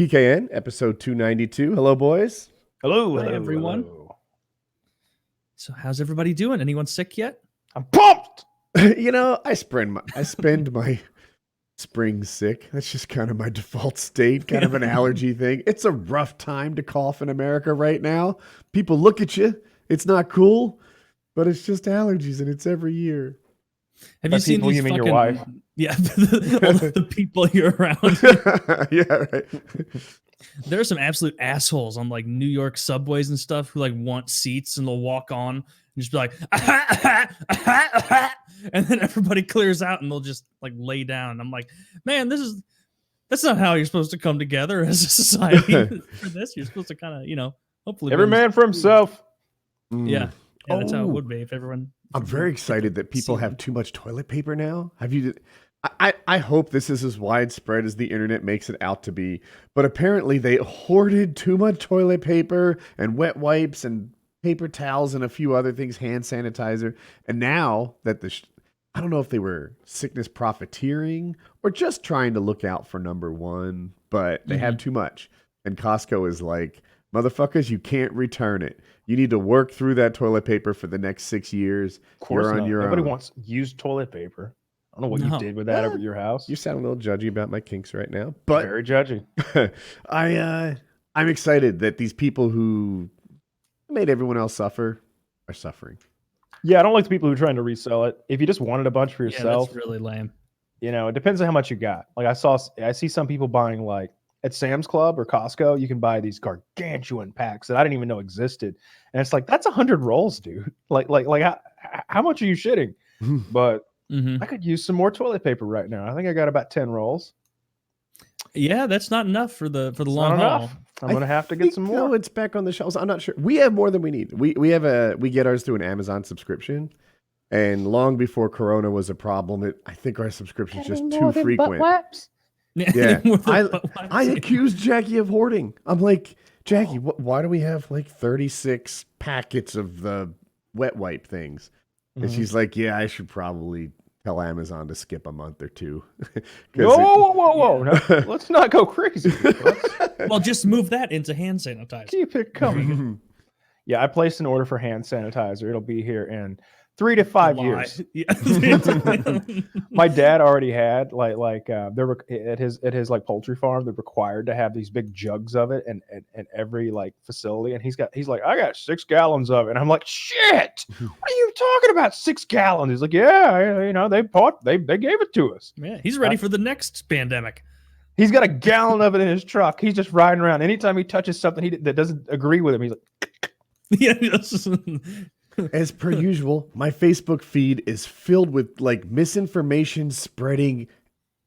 PKN, episode 292. Hello, boys. Hello, Hi, hello, everyone. hello. So how's everybody doing? Anyone sick yet? I'm pumped. I spend my spring sick. That's just kind of my default state, kind of an allergy thing. It's a rough time to cough in America right now. People look at you. It's not cool, but it's just allergies, and it's every year. Have By you seen people, these you mean fucking, your wife? Yeah, all the people you're around. Yeah, right. There are some absolute assholes on like New York subways and stuff who like want seats and they'll walk on and just be like, and then everybody clears out and they'll just like lay down. And I'm like, man, that's not how you're supposed to come together as a society. For this, you're supposed to kind of, hopefully Every man for himself. Yeah, that's how it Oh. would be if everyone. I'm very excited that people have too much toilet paper now. I hope this is as widespread as the internet makes it out to be, but apparently they hoarded too much toilet paper and wet wipes and paper towels and a few other things, hand sanitizer. And now that I don't know if they were sickness profiteering or just trying to look out for number one, but they have too much. And Costco is like, motherfuckers, you can't return it. You need to work through that toilet paper for the next 6 years. Of course You're on not. your Nobody own. wants used toilet paper. I don't know what No. you did with that over at your house. You sound a little judgy about my kinks right now, but Very judgy. I'm excited that these people who made everyone else suffer are suffering. Yeah, I don't like the people who are trying to resell it. If you just wanted a bunch for Yeah, yourself, that's really lame. it depends on how much you got. Like I see some people buying like at Sam's Club or Costco, you can buy these gargantuan packs that I didn't even know existed. And it's like, that's 100 rolls, dude. Like how much are you shitting? But I could use some more toilet paper right now. I think I got about 10 rolls. Yeah, that's not enough for the long Not haul. enough. I'm gonna have to get some more. No, it's back on the shelves. I'm not sure. We have more than we need. We get ours through an Amazon subscription, and long before Corona was a problem, I think our subscription is just too frequent. Yeah, I accused Jackie of hoarding. I'm like, Jackie, why do we have like 36 packets of the wet wipe things? And she's like, yeah, I should probably tell Amazon to skip a month or two. Whoa. No, let's not go crazy. Well, just move that into hand sanitizer. Keep it coming. Yeah, I placed an order for hand sanitizer. It'll be here in 3 to 5 years. Yeah. My dad already had there were at his like poultry farm. They're required to have these big jugs of it and every like facility. And he's like, I got 6 gallons of it. And I'm like, shit, what are you talking about? 6 gallons? He's like, yeah, they gave it to us. Yeah, he's ready for the next pandemic. He's got a gallon of it in his truck. He's just riding around. Anytime he touches something that doesn't agree with him, he's like, Yeah. As per usual, my Facebook feed is filled with like misinformation spreading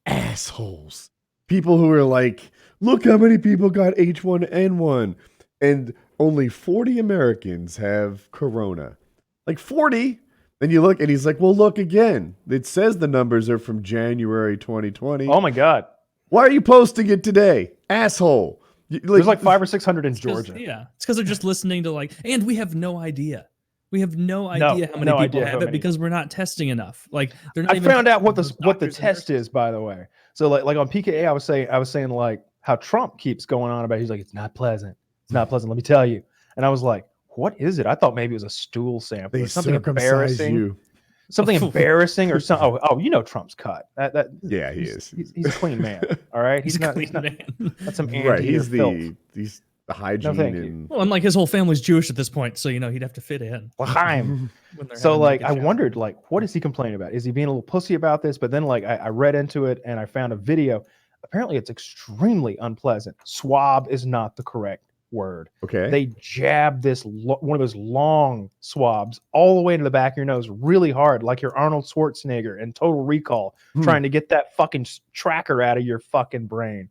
assholes. People who are like, look how many people got H1N1 and only 40 Americans have Corona. Like 40? Then you look and he's like, well, look again. It says the numbers are from January 2020. oh my God. Why are you posting it today? Asshole. There's like 500 or 600 in Georgia. Yeah, it's because they're just listening to like, and we have no idea. We have no idea how many no people idea have how it many. because we're not testing enough. Like, they're not I even found out what the doctors and test is, by the way. So like on PKA, I was saying like how Trump keeps going on about. He's like, it's not pleasant. It's not pleasant. Let me tell you. And I was like, what is it? I thought maybe it was a stool sample. They Or something circumcise embarrassing. you. Something embarrassing or something. Oh, Trump's cut. Yeah, he is. He's a clean man. All right. He's a clean man. Not some Right, anti he's filth. the hygiene thank you. and Well, and like his whole family's Jewish at this point, so he'd have to fit in. L'chaim. When they're So having, like a I shower. wondered like what is he complaining about? Is he being a little pussy about this? But then like I read into it and I found a video. Apparently it's extremely unpleasant. Swab is not the correct word. okay. They jab this one of those long swabs all the way into the back of your nose really hard, like you're Arnold Schwarzenegger in Total Recall, trying to get that fucking tracker out of your fucking brain.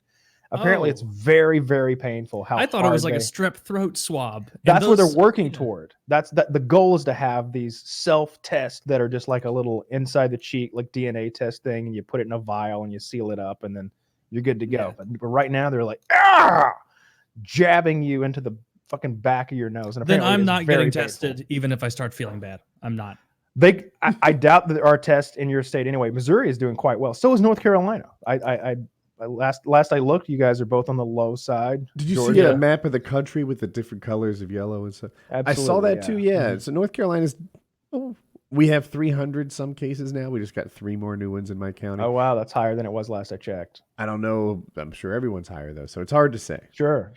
Apparently it's very, very painful. How I thought it was hard like a they- strep throat swab. And That's what they're those- working toward. The goal is to have these self-tests that are just like a little inside the cheek, like DNA test thing, and you put it in a vial and you seal it up, and then you're good to go. Yeah. But right now they're like, jabbing you into the fucking back of your nose. And Then apparently I'm it's not very getting painful. tested, even if I start feeling bad. I'm not. I doubt that there are tests in your state anyway. Missouri is doing quite well. So is North Carolina. I last I looked, you guys are both on the low side. Did you see Georgia. a map of the country with the different colors of yellow and stuff? Absolutely, I saw that too. Yeah. Mhm. So North Carolina's. Oh, we have 300 some cases now. We just got 3 more new ones in my county. Oh wow, that's higher than it was last I checked. I don't know. I'm sure everyone's higher though, so it's hard to say. Sure.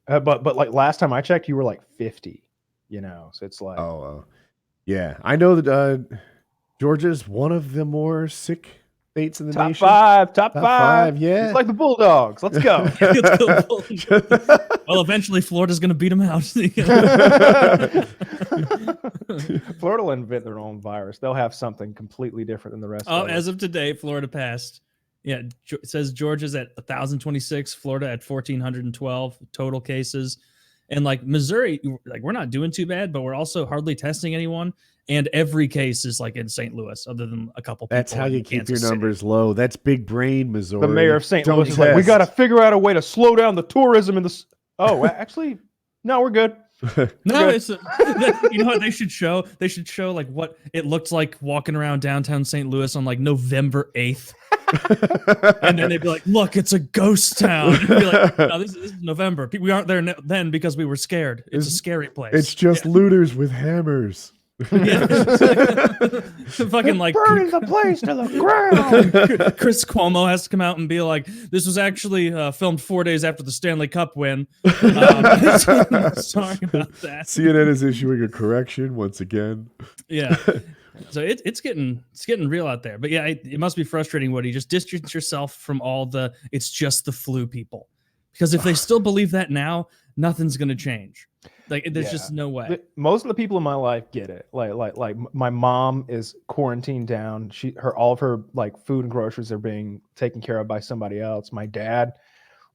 But like last time I checked, you were like 50. You know, so it's like Yeah. I know that Georgia's one of the more sick states in the top nation. five. Top 5. Yeah. It's like the Bulldogs. Let's go. Well, eventually Florida's going to beat them out. Florida will invent their own virus. They'll have something completely different than the rest of us. As of today, Florida passed. Yeah, it says Georgia's at 1,026, Florida at 1,412 total cases. And like Missouri, like we're not doing too bad, but we're also hardly testing anyone. And every case is like in St. Louis, other than a couple people. That's how you keep Kansas your City. numbers low. That's big brain, Missouri. The mayor of St. Don't Louis is like, we test. got to figure out a way to slow down the tourism in this. Oh, actually, no, we're good. No, Good. it's you know what they should show? They should show like what it looked like walking around downtown St. Louis on like November 8th. And then they'd be like, look, it's a ghost town. And be like, no, this is November. We aren't there then because we were scared. It's a scary place. It's just looters with hammers. Yeah. Fucking like burning the place to the ground. Chris Cuomo has to come out and be like, this was actually filmed 4 days after the Stanley Cup win. Sorry about that. CNN is issuing a correction once again. Yeah. So it's getting real out there. But yeah, it must be frustrating, Woody. Just distance yourself from all the it's just the flu people. Because if they still believe that now, nothing's going to change. Like there's just no way. Most of the people in my life get it. Like my mom is quarantined down. All of her like food and groceries are being taken care of by somebody else. My dad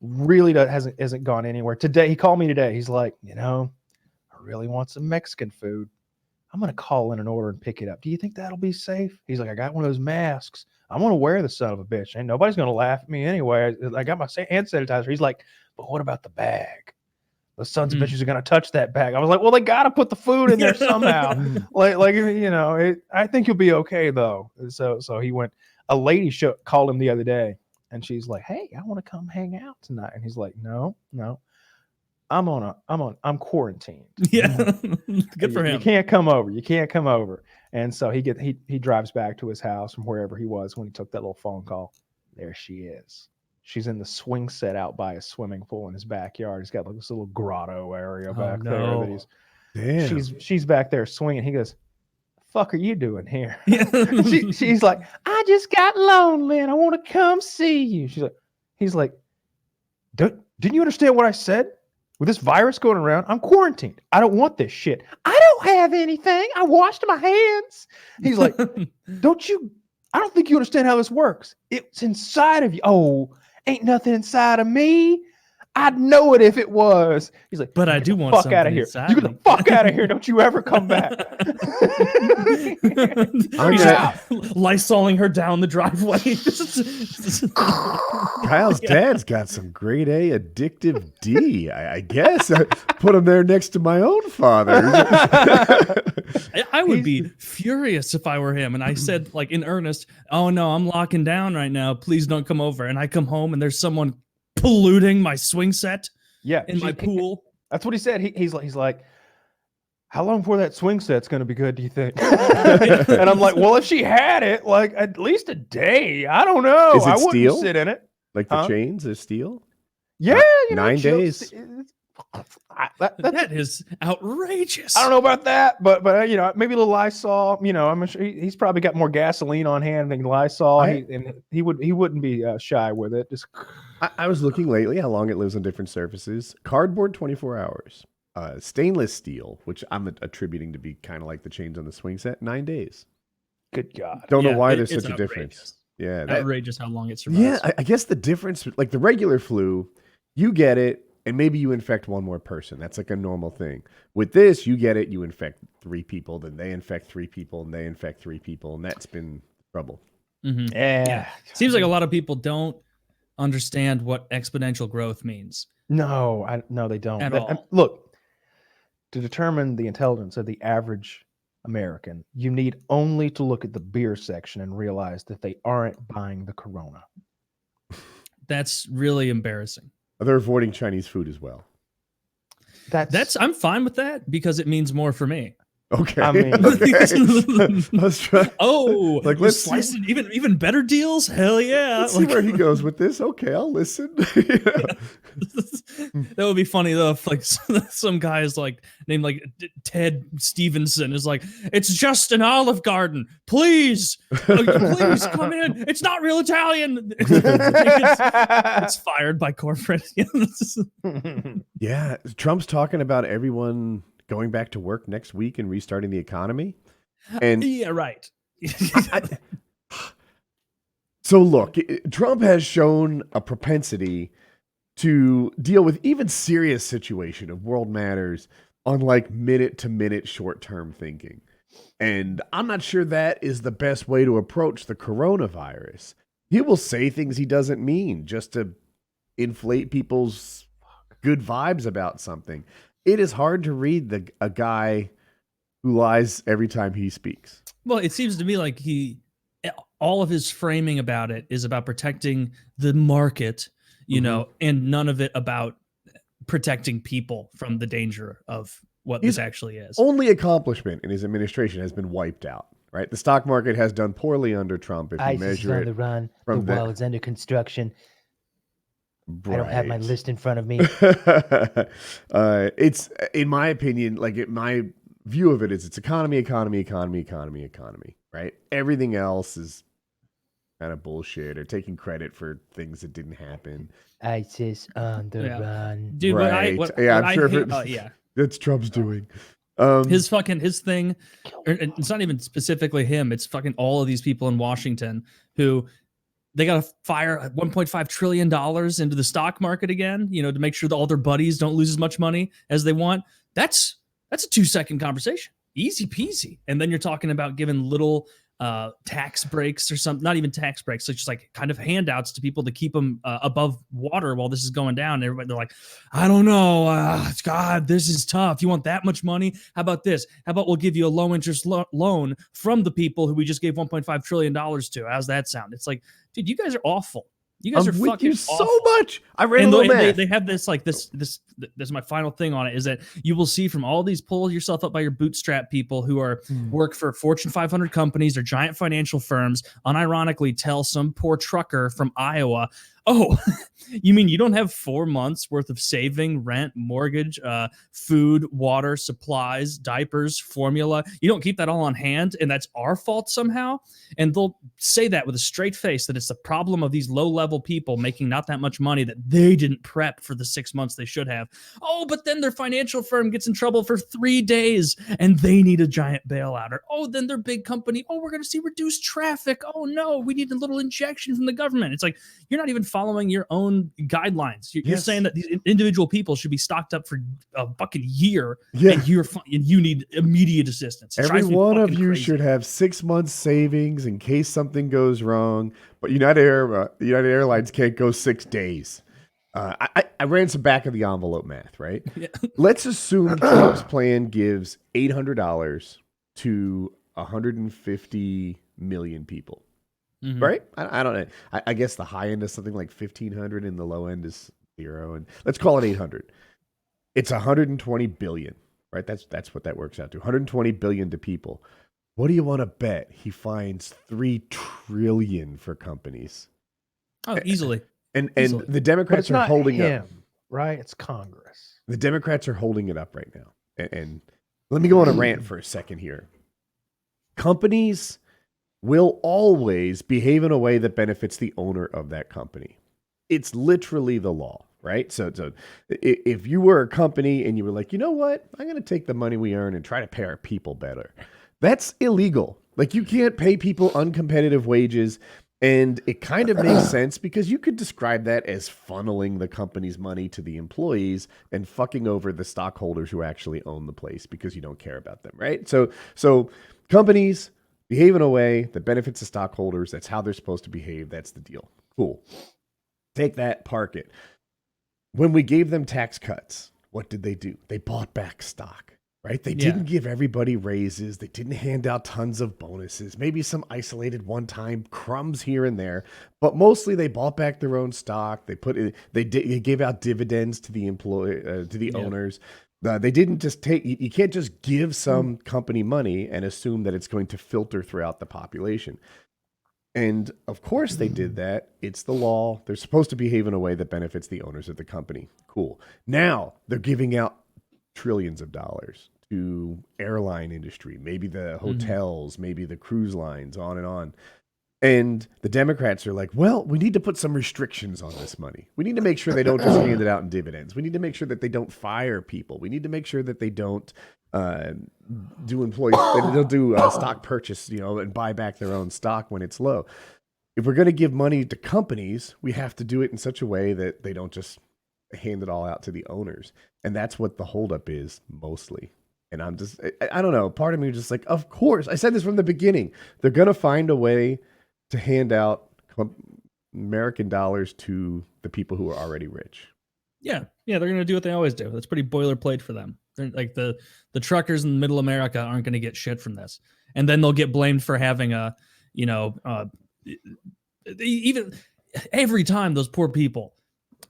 really hasn't gone anywhere. Today he called me today. He's like, I really want some Mexican food. I'm gonna call in an order and pick it up. Do you think that'll be safe? He's like, I got one of those masks. I'm gonna wear the son of a bitch. Ain't nobody's gonna laugh at me anyway. I got my hand sanitizer. He's like, but what about the bag? The sons of bitches are gonna touch that bag. I was like, well, they gotta put the food in there somehow. I think you'll be okay though. So he went. A lady called him the other day, and she's like, hey, I want to come hang out tonight. And he's like, no, I'm quarantined. Yeah, good for him. You can't come over. And so he drives back to his house from wherever he was when he took that little phone call. There she is. She's in the swing set out by a swimming pool in his backyard. He's got like this little grotto area back there that he's. Damn. She's back there swinging. He goes, "The fuck are you doing here?" Yeah. She's like, "I just got lonely and I want to come see you." He's like, didn't you understand what I said? With this virus going around, I'm quarantined. I don't want this shit. I don't have anything. I washed my hands. He's like, I don't think you understand how this works. It's inside of you. Oh, ain't nothing inside of me. I'd know it if it was. He's like, but I do want fuck out of here. You get the fuck out of here. Don't you ever come back. Lysoling her down the driveway. Kyle's dad's got some grade A addictive D. I guess I put him there next to my own father. I would be furious if I were him and I said like in earnest, oh no, I'm locking down right now. Please don't come over. And I come home and there's someone polluting my swing set in my pool. That's what he said. He's like, how long before that swing set's going to be good, do you think? And I'm like, well, if she had it, like at least a day. I don't know. Is it I wouldn't steel? sit in it. Like the chains are steel? Yeah. 9 days. That is outrageous. I don't know about that, but maybe a little Lysol. I'm sure he's probably got more gasoline on hand than Lysol. He wouldn't be shy with it. Just I was looking lately how long it lives on different surfaces. Cardboard, 24 hours. Stainless steel, which I'm attributing to be kind of like the chains on the swing set, 9 days. Good God. Don't know why there's it's such a difference. Yeah, outrageous how long it survives. Yeah, I guess the difference, like the regular flu, you get it, and maybe you infect one more person. That's like a normal thing. With this, you get it, you infect 3 people, then they infect 3 people, and they infect 3 people, and that's been trouble. Mm-hmm. Yeah. Seems like a lot of people don't understand what exponential growth means. No, they don't. At all. Look, to determine the intelligence of the average American, you need only to look at the beer section and realize that they aren't buying the Corona. That's really embarrassing. They're avoiding Chinese food as well. I'm fine with that because it means more for me. Okay. I mean- okay. Let's try. Oh, Like, you're let's see- slicing even better deals. Hell yeah! Let's see where he goes with this. Okay, I'll listen. That would be funny though if like some guy is like named like Ted Stevenson is like, it's just an Olive Garden, please please come in, it's not real Italian. It's fired by corporate. Yeah, Trump's talking about everyone going back to work next week and restarting the economy. And yeah, right. so look, Trump has shown a propensity to deal with even serious situation of world matters on like minute to minute short term thinking. And I'm not sure that is the best way to approach the coronavirus. He will say things he doesn't mean just to inflate people's good vibes about something. It is hard to read a guy who lies every time he speaks. Well, it seems to me like all of his framing about it is about protecting the market, you know, and none of it about protecting people from the danger of what this actually is. Only accomplishment in his administration has been wiped out, right? The stock market has done poorly under Trump if you ISIS is measure on it the run. The from wall is under construction. I don't have my Right. list in front of me. It's, in my opinion, like my view of it is it's economy, right? Everything else is kind of bullshit or taking credit for things that didn't happen. ISIS on the run. Dude, Right. what Yeah, what I'm sure if hate, it's- yeah. That's Trump's doing. His thing, it's not even specifically him, it's fucking all of these people in Washington who they got to fire $1.5 trillion into the stock market again, you know, to make sure that all their buddies don't lose as much money as they want. That's a 2-second conversation. Easy peasy. And then you're talking about giving little tax breaks or something, not even tax breaks. So it's just like kind of handouts to people to keep them above water while this is going down. And everybody, they're like, I don't know. God, this is tough. You want that much money? How about this? How about we'll give you a low interest loan from the people who we just gave $1.5 trillion to? How's that sound? It's like, dude, you guys are awful. You guys I'm are with fucking you so awful. much. I read And a little math. they have this like this is my final thing on it is that you will see from all these pull yourself up by your bootstrap people who are work for Fortune 500 companies or giant financial firms unironically tell some poor trucker from Iowa, oh, you mean you don't have 4 months worth of saving, rent, mortgage, food, water, supplies, diapers, formula? You don't keep that all on hand, and that's our fault somehow? And they'll say that with a straight face that it's the problem of these low-level people making not that much money that they didn't prep for the 6 months they should have. Oh, but then their financial firm gets in trouble for 3 days, and they need a giant bailout. Or, oh, then their big company, oh, we're going to see reduced traffic. Oh, no, we need a little injection from the government. It's like, you're not even following your own guidelines. You're Yes. saying that these individual people should be stocked up for a fucking year, Yeah. and you need immediate assistance. It Every drives me one of fucking you crazy. should have 6 months savings in case something goes wrong. But United Airlines can't go 6 days. I ran some back of the envelope math, right? Yeah. Let's assume Trump's plan gives $800 to 150 million people, Mhm. right? I don't know. I guess the high end is something like 1,500 and the low end is 0. And let's call it 800. It's 120 billion, right? That's what that works out to. 120 billion to people. What do you want to bet he finds 3 trillion for companies? Oh, easily. And Easily. the But Democrats it's are not holding him, up. right? It's Congress. The Democrats are holding it up right now. And let me go on a rant for a second here. Companies will always behave in a way that benefits the owner of that company. It's literally the law, right? So if you were a company and you were like, you know what? I'm going to take the money we earn and try to pay our people better. That's illegal. Like, you can't pay people uncompetitive wages. And it kind of makes sense because you could describe that as funneling the company's money to the employees and fucking over the stockholders who actually own the place because you don't care about them, right? So companies behave in a way that benefits the stockholders. That's how they're supposed to behave. That's the deal. Cool. Take that, park it. When we gave them tax cuts, what did they do? They bought back stock. right? They didn't give everybody raises. They didn't hand out tons of bonuses, maybe some isolated one-time crumbs here and there, but mostly they bought back their own stock. They gave out dividends to the owners. They didn't just take, you can't just give some company money and assume that it's going to filter throughout the population. And of course they did that. It's the law. They're supposed to behave in a way that benefits the owners of the company. Cool. Now they're giving out trillions of dollars to airline industry, maybe the hotels, maybe the cruise lines, on and on. And the Democrats are like, well, we need to put some restrictions on this money. We need to make sure they don't just hand it out in dividends. We need to make sure that they don't fire people. We need to make sure that they don't do employees, they don't do stock purchase, and buy back their own stock when it's low. If we're going to give money to companies, we have to do it in such a way that they don't just hand it all out to the owners. And that's what the holdup is mostly. And I don't know. Part of me is just like, of course, I said this from the beginning. They're going to find a way to hand out American dollars to the people who are already rich. Yeah, they're going to do what they always do. That's pretty boilerplate for them. They're like the truckers in middle America aren't going to get shit from this. And then they'll get blamed for having even every time those poor people,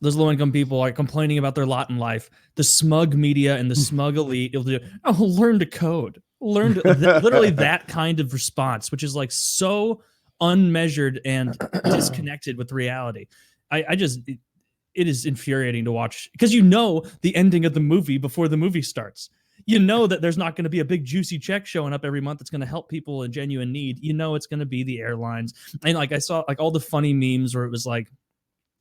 those low-income people are complaining about their lot in life, the smug media and the smug elite will do, learn to code. Literally that kind of response, which is like so unmeasured and disconnected with reality. It is infuriating to watch because the ending of the movie before the movie starts. That there's not going to be a big juicy check showing up every month that's going to help people in genuine need. It's going to be the airlines. And like I saw like all the funny memes where it was like,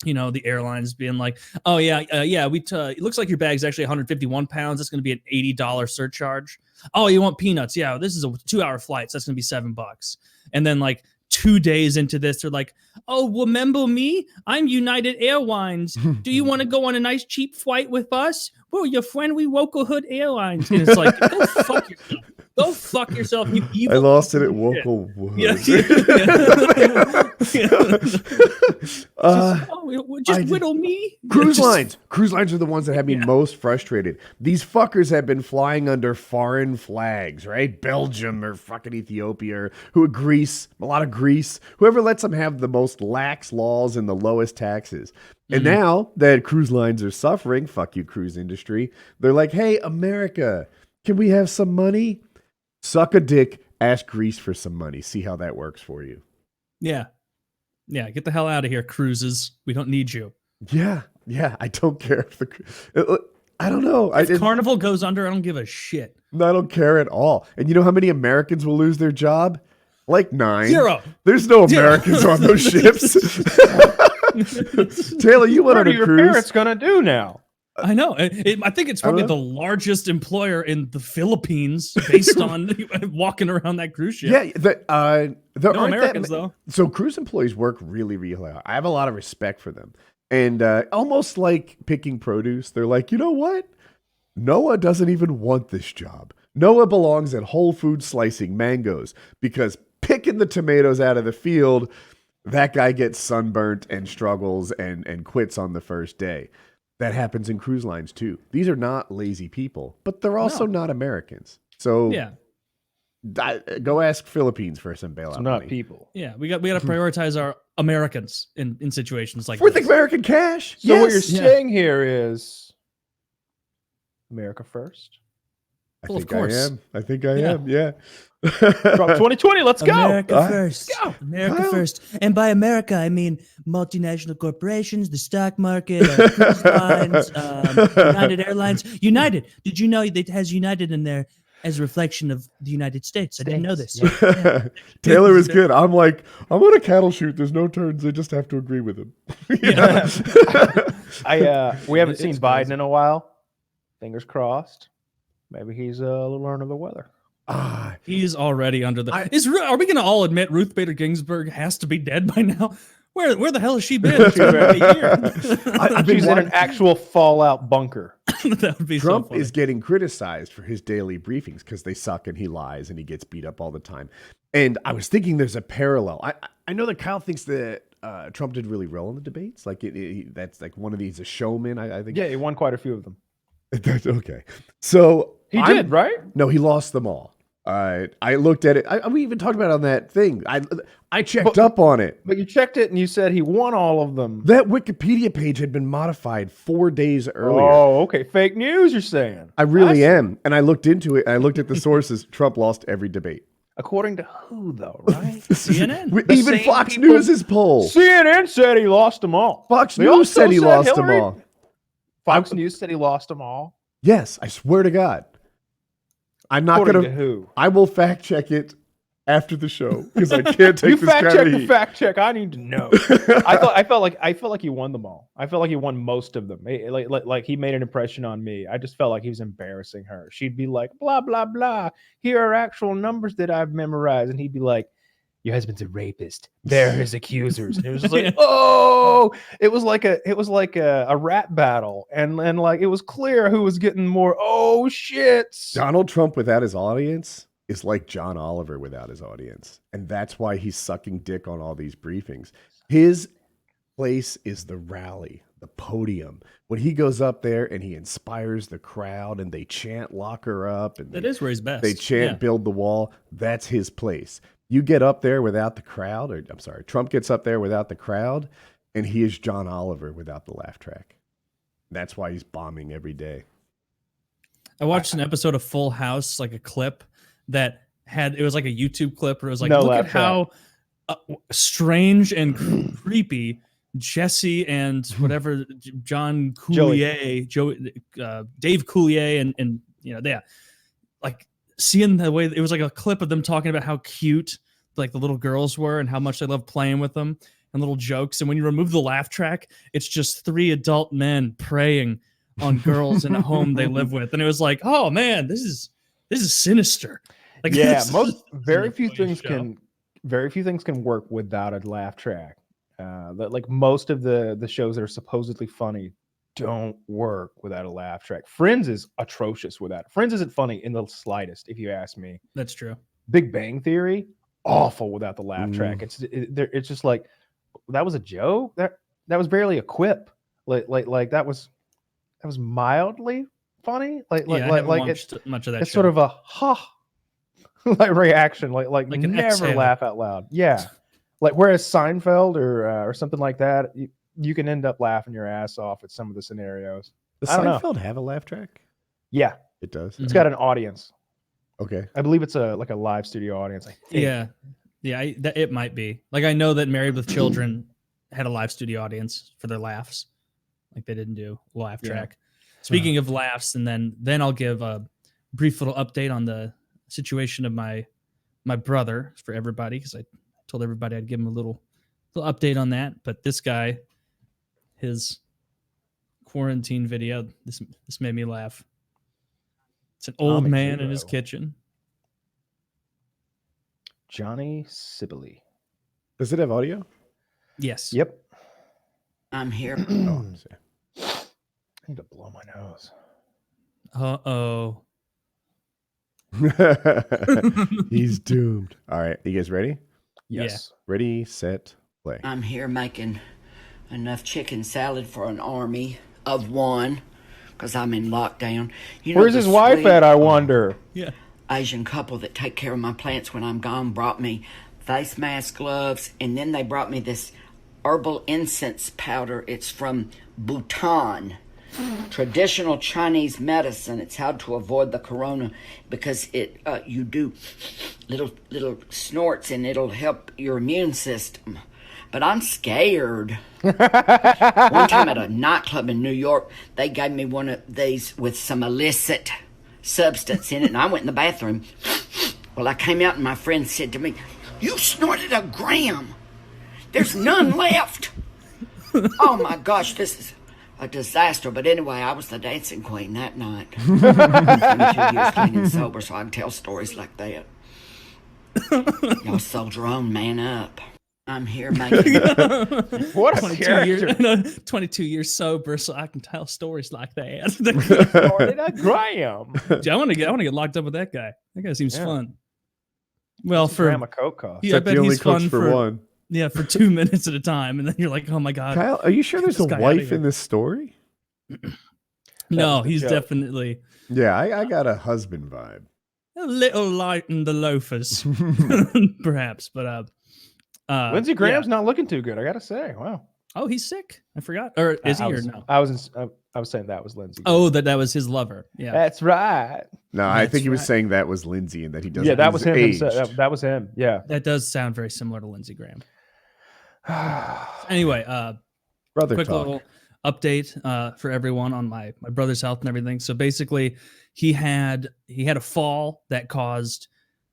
the airlines being like, oh yeah, it looks like your bag's actually 151 pounds. That's going to be an $80 surcharge. Oh, you want peanuts? Yeah, this is a 2-hour flight, so that's going to be $7. And then like 2 days into this, they're like, oh, remember me? I'm United Airlines. Do you want to go on a nice cheap flight with us? Well, your friendly local hood airlines. And it's like, go fuck yourself. Go fuck yourself, you evil. I lost it at local wood. Just whittle me. Cruise lines are the ones that have me most frustrated. These fuckers have been flying under foreign flags, right? Belgium or fucking Ethiopia, or Greece, a lot of Greece. Whoever lets them have the most lax laws and the lowest taxes. And now that cruise lines are suffering, fuck you, cruise industry, they're like, hey, America, can we have some money? Suck a dick, ask Greece for some money. See how that works for you. Yeah. Get the hell out of here, cruises. We don't need you. Yeah. I don't care if I don't know. If Carnival goes under, I don't give a shit. I don't care at all. And you know how many Americans will lose their job? Like 9. 0. There's no Americans on those ships. Taylor, you went on a cruise. What are your parents gonna do now? I know. I think it's probably the largest employer in the Philippines based on walking around that cruise ship. Yeah, there no aren't Americans though. So cruise employees work really, really hard. I have a lot of respect for them. And almost like picking produce, they're like, you know what? Noah doesn't even want this job. Noah belongs at Whole Foods slicing mangoes because picking the tomatoes out of the field, that guy gets sunburnt and struggles and quits on the first day. That happens in cruise lines too. These are not lazy people, but they're also not Americans. So go ask Philippines for some bailout not money. People. Yeah, we got to prioritize our Americans in situations like with this. American cash. So what you're saying here is America first. I think I am. Yeah. Trump 2020. Let's go. America first. Let's go. America first. And by America, I mean multinational corporations, the stock market, cruise lines, United Airlines. United. Did you know that it has United in there as a reflection of the United States? I didn't know this. Yeah. Taylor is good. I'm like, I'm on a cattle shoot. There's no turns. I just have to agree with him. We haven't seen Biden in a while. Fingers crossed. Maybe he's a little under the weather. He's already under the. Are we going to all admit Ruth Bader Ginsburg has to be dead by now? Where the hell has she been? She's She's in an actual fallout bunker. That would be Trump so funny. is getting criticized for his daily briefings because they suck and he lies and he gets beat up all the time. And I was thinking there's a parallel. I know that Kyle thinks that Trump did really well in the debates. Like that's like one of these a showman. I think. Yeah, he won quite a few of them. That's okay. So He did, right? No, he lost them all. I looked at it. We even talked about it on that thing. I checked up on it. But you checked it and you said he won all of them. That Wikipedia page had been modified 4 days earlier. Oh, okay. Fake news, you're saying. I really am. And I looked into it. And I looked at the sources. Trump lost every debate. According to who, though, right? CNN. Even Fox News' poll. CNN said he lost them all. Fox They News also said he said lost Hillary- them all. Fox News said he lost them all. Yes, I swear to God. I'm not According going to who? I will fact check it after the show because I can't take You this fact kind check of the heat. fact check. I need to know. I felt like he won them all. I felt like he won most of them. Like he made an impression on me. I just felt like he was embarrassing her. She'd be like, blah blah blah. Here are actual numbers that I've memorized, and he'd be like, your husband's a rapist. They're his accusers. And it was just like, oh, it was like a rap battle, and like it was clear who was getting more. Oh shit! Donald Trump without his audience is like John Oliver without his audience. And that's why he's sucking dick on all these briefings. His place is the rally, the podium. When he goes up there and he inspires the crowd and they chant lock her up and That is where he's best. they chant build the wall, that's his place. You get up there without the crowd, or I'm sorry, Trump gets up there without the crowd, and he is John Oliver without the laugh track. That's why he's bombing every day. I watched an episode of Full House, like a clip that it was like a YouTube clip where it was like, No look laugh at how strange and creepy Jesse and whatever John Coulier, Dave Coulier, and like seeing the way it was like a clip of them talking about how cute like the little girls were and how much they loved playing with them and little jokes. And when you remove the laugh track, it's just 3 adult men preying on girls in a home they live with. And it was like, oh man, this is sinister. Like, Yeah, this is very a few funny things show. can work without a laugh track. Like most of the shows that are supposedly funny don't work without a laugh track. Friends is atrocious without it. Friends isn't funny in the slightest, if you ask me. That's true. Big Bang Theory, awful without the laugh track. It's just like that was a joke. That was barely a quip. Like that was mildly funny. I haven't watched much of that. It's sort of a ha like reaction, like an never exhale. laugh out loud. Yeah, like whereas Seinfeld or something like that, you can end up laughing your ass off at some of the scenarios. Does I don't know. Seinfeld have a laugh track? Yeah, It does. it's got an audience. Okay. I believe it's a live studio audience. I think. Yeah. It might be. Like I know that Married with Children had a live studio audience for their laughs. Like they didn't do a laugh track. Speaking of laughs, and then I'll give a brief little update on the situation of my brother for everybody, because I told everybody I'd give him a little update on that. But this guy, his quarantine video, this made me laugh. It's an old Comic man in his hero. kitchen. Johnny Sibley. Does it have audio? Yes. Yep. I'm here. Oh, I need to blow my nose. Uh-oh. he's doomed. All right, you guys ready? Yes. Ready, set, play. I'm here making enough chicken salad for an army of one because I'm in lockdown. You know, Where's the his wife sweet at, I wonder? Yeah. Asian couple that take care of my plants when I'm gone brought me face mask, gloves, and then they brought me this herbal incense powder. It's from Bhutan. Traditional Chinese medicine. It's how to avoid the corona because you do little snorts and it'll help your immune system. But I'm scared. One time at a nightclub in New York, they gave me one of these with some illicit substance in it, and I went in the bathroom. Well, I came out and my friend said to me, "You snorted a gram. There's none left." Oh my gosh, this is a disaster. But anyway, I was the dancing queen that night. 22 years clean and sober, so I can tell stories like that. Y'all soldier on, man up. I'm here making What a 22 character. 22 years sober, so I can tell stories like that. Snorted a gram. I want to get locked up with that guy. That guy seems Yeah. fun. Well, What's a gram for of coke cost? yeah, I Except bet he only he's cooks fun for one. Yeah, for 2 minutes at a time, and then you're like, oh my god. Kyle, are you sure there's a this guy outta wife here. in this story? No, was the he's joke. definitely Yeah, I got a husband vibe. a little light in the loafers, perhaps. But Lindsey yeah. Graham's not looking too good. I gotta say, wow. Oh, he's sick. I forgot. Or is he or no? I was saying that was Lindsey. Oh, that was his lover. Yeah. That's right. No, I That's think he was right. saying that was Lindsay and that he doesn't. Yeah, that was him. Aged. That was him. Yeah. That does sound very similar to Lindsey Graham. Anyway, Brother quick talk. little update for everyone on my brother's health and everything. So basically, he had a fall that caused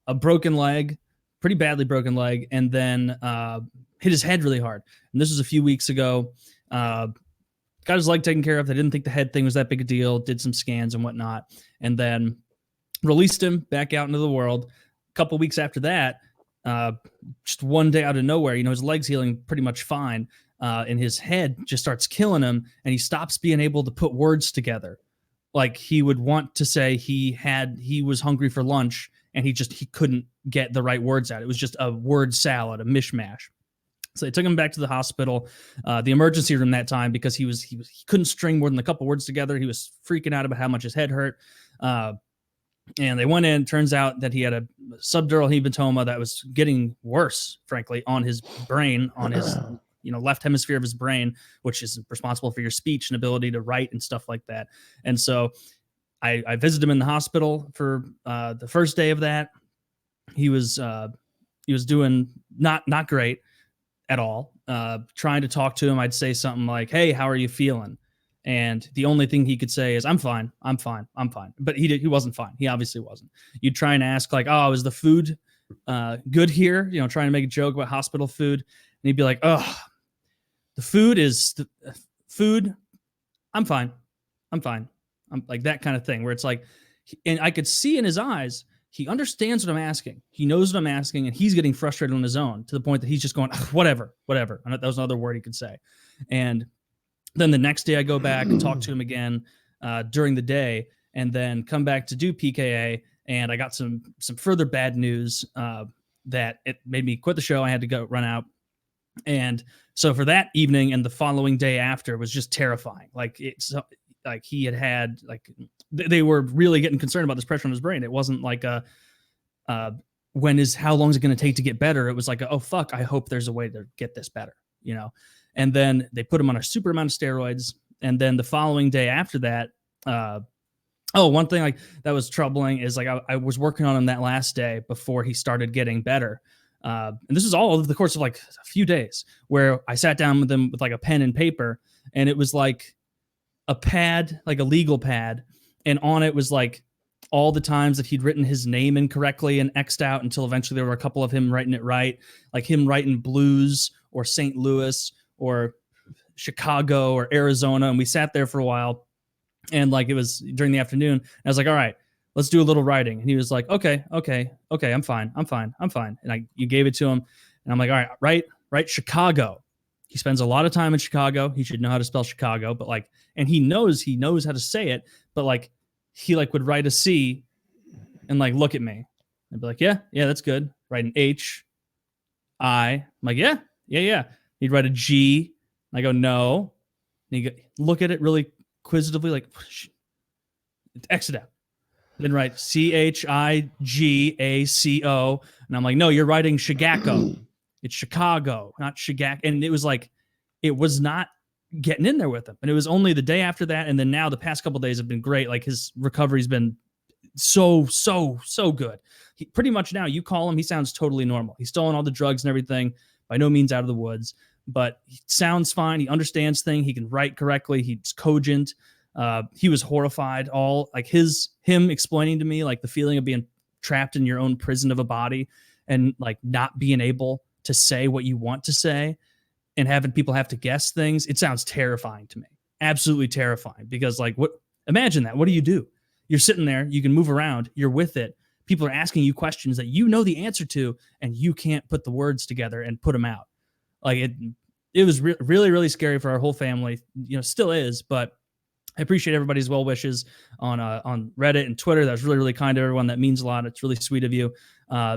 a broken leg, pretty badly broken leg, and then hit his head really hard. And this was a few weeks ago. Got his leg taken care of. They didn't think the head thing was that big a deal. Did some scans and whatnot, and then released him back out into the world. A couple weeks after that, just one day out of nowhere, his leg's healing pretty much fine. And his head just starts killing him, and he stops being able to put words together. Like he would want to say he was hungry for lunch, and he couldn't get the right words out. It was just a word salad, a mishmash. So they took him back to the hospital, the emergency room that time, because he couldn't string more than a couple words together. He was freaking out about how much his head hurt. And they went in. Turns out that he had a subdural hematoma that was getting worse, frankly, on his brain, on his left hemisphere of his brain, which is responsible for your speech and ability to write and stuff like that. And so I visited him in the hospital for the first day of that. He was doing not great at all. Trying to talk to him, I'd say something like, "Hey, how are you feeling?" And the only thing he could say is, I'm fine. But he wasn't fine. He obviously wasn't. You'd try and ask like, "Oh, is the food good here?" Trying to make a joke about hospital food. And he'd be like, "Oh, the food is food. I'm fine. I'm like that kind of thing," where it's like, and I could see in his eyes, he understands what I'm asking. He knows what I'm asking, and he's getting frustrated on his own to the point that he's just going, whatever. And that was another word he could say. And then the next day I go back and talk to him again during the day, and then come back to do PKA. And I got some further bad news that it made me quit the show. I had to go run out. And so for that evening and the following day after was just terrifying. Like he had they were really getting concerned about this pressure on his brain. It wasn't like how long is it going to take to get better? It was like, oh fuck, I hope there's a way to get this better, And then they put him on a super amount of steroids. And then the following day after that, one thing like that was troubling is like I was working on him that last day before he started getting better. And this is all over the course of like a few days where I sat down with him with like a pen and paper, and it was like a pad, like a legal pad. And on it was like all the times that he'd written his name incorrectly and X'd out until eventually there were a couple of him writing it right, like him writing Blues or St. Louis or Chicago or Arizona. And we sat there for a while, and like it was during the afternoon. And I was like, all right, let's do a little writing. And he was like, okay, I'm fine. And you gave it to him, and I'm like, all right, write Chicago. He spends a lot of time in Chicago. He should know how to spell Chicago, but like, and he knows how to say it, but like, he like would write a C and like look at me and be like, yeah, that's good. Write an H, I. I'm like, yeah. He'd write a G. I go, no. And he'd look at it really inquisitively, like, X it out. Then write Chigaco. And I'm like, no, you're writing Chigaco. It's Chicago, not Chigac. And it was like, it was not getting in there with him. And it was only the day after that. And then now the past couple of days have been great. Like his recovery's been so good. He pretty much now you call him, he sounds totally normal. He's still on all the drugs and everything, by no means out of the woods, but he sounds fine. He understands things. He can write correctly. He's cogent. He was horrified. All like him explaining to me like the feeling of being trapped in your own prison of a body and like not being able to say what you want to say and having people have to guess things. It sounds terrifying to me. Absolutely terrifying, because like imagine that. What do? You're sitting there, you can move around, you're with it. People are asking you questions that you know the answer to, and you can't put the words together and put them out. Like it was really, really scary for our whole family, still is, but I appreciate everybody's well wishes on Reddit and Twitter. That was really, really kind to everyone. That means a lot. It's really sweet of you.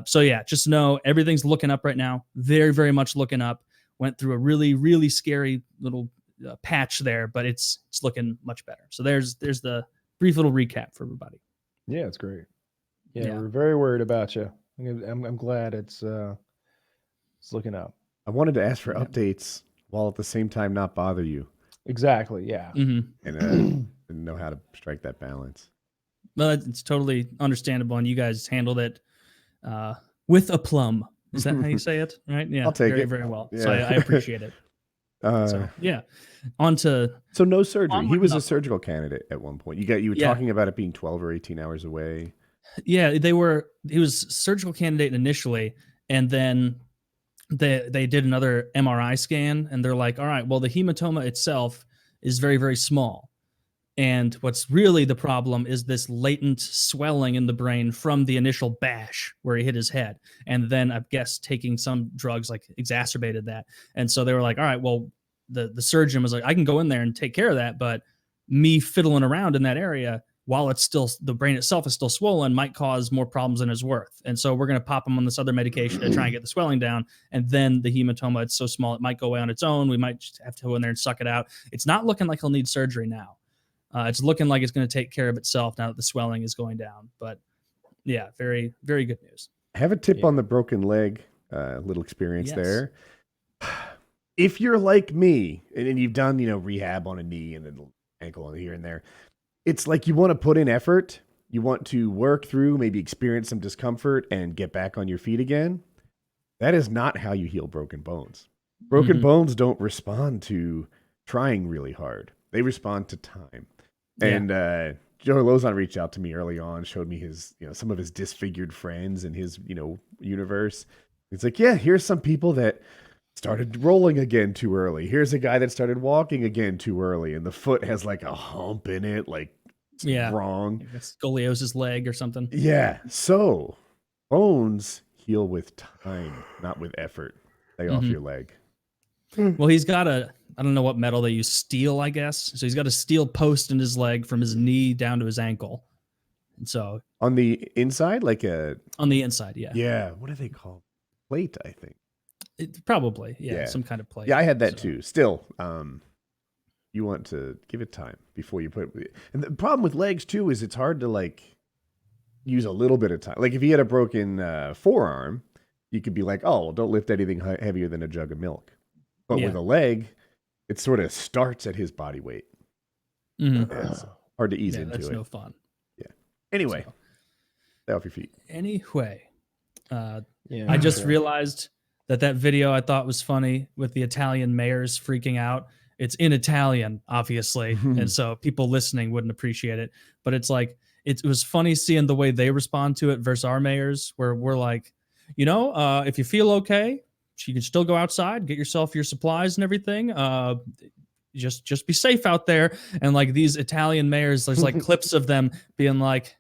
So yeah, just know everything's looking up right now. Very, very much looking up. Went through a really, really scary little patch there, but it's looking much better. So there's the brief little recap for everybody. Yeah, it's great. Yeah, Yeah. we're very worried about you. I'm glad it's looking up. I wanted to ask for updates while at the same time not bother you. Exactly. Yeah. Mm-hmm. And didn't know how to strike that balance. Well, it's totally understandable, and you guys handled it with aplomb. Is that how you say it? Right? Yeah, I'll take very, it. very well. Yeah. So I appreciate it. So yeah, on to So no surgery. He Onward was and a upward. surgical candidate at one point. You were Yeah. talking about it being 12 or 18 hours away. yeah. He was surgical candidate initially, and then they did another MRI scan, and they're like, all right, well, the hematoma itself is very, very small. And what's really the problem is this latent swelling in the brain from the initial bash where he hit his head. And then I guess taking some drugs like exacerbated that. And so they were like, all right, well, the surgeon was like, I can go in there and take care of that. But me fiddling around in that area while it's still, the brain itself is still swollen, might cause more problems than it's worth. And so we're going to pop him on this other medication to try and get the swelling down. And then the hematoma, it's so small, it might go away on its own. We might just have to go in there and suck it out. It's not looking like he'll need surgery now. It's looking like it's going to take care of itself now that the swelling is going down. But yeah, very, very good news. I have a tip on the broken leg, little experience Yes. there. If you're like me and you've done, rehab on a knee and an ankle and here and there, it's like you want to put in effort. You want to work through, maybe experience some discomfort and get back on your feet again. That is not how you heal broken bones. Broken bones don't respond to trying really hard. They respond to time. Yeah. And Joe Lozon reached out to me early on, showed me his, some of his disfigured friends in his, universe. It's like, yeah, here's some people that started rolling again too early. Here's a guy that started walking again too early, and the foot has like a hump in it, like it's wrong. Scoliosis leg or something. Yeah. So bones heal with time, not with effort. Lay off your leg. Well, he's got I don't know what metal they use, steel, I guess. So he's got a steel post in his leg from his knee down to his ankle. And so On the inside, like a on the inside, yeah. yeah. What are they called? Plate, I think. Probably, Yeah. some kind of plate. Yeah, I had that So- too. Still, you want to give it time before you put it. And the problem with legs too is it's hard to like use a little bit of time. Like if he had a broken forearm, you could be like, oh, well, don't lift anything heavier than a jug of milk. But with a leg, it sort of starts at his body weight. Mhm. It's hard to ease Yeah, into that's it. no fun. Anyway, So- stay off your feet. Anyway, Yeah. I just realized that video I thought was funny with the Italian mayors freaking out. It's in Italian, obviously, and so people listening wouldn't appreciate it. But it's like it was funny seeing the way they respond to it versus our mayors, where we're like, if you feel okay, you can still go outside, get yourself your supplies and everything. Just be safe out there. And like these Italian mayors, there's like clips of them being like,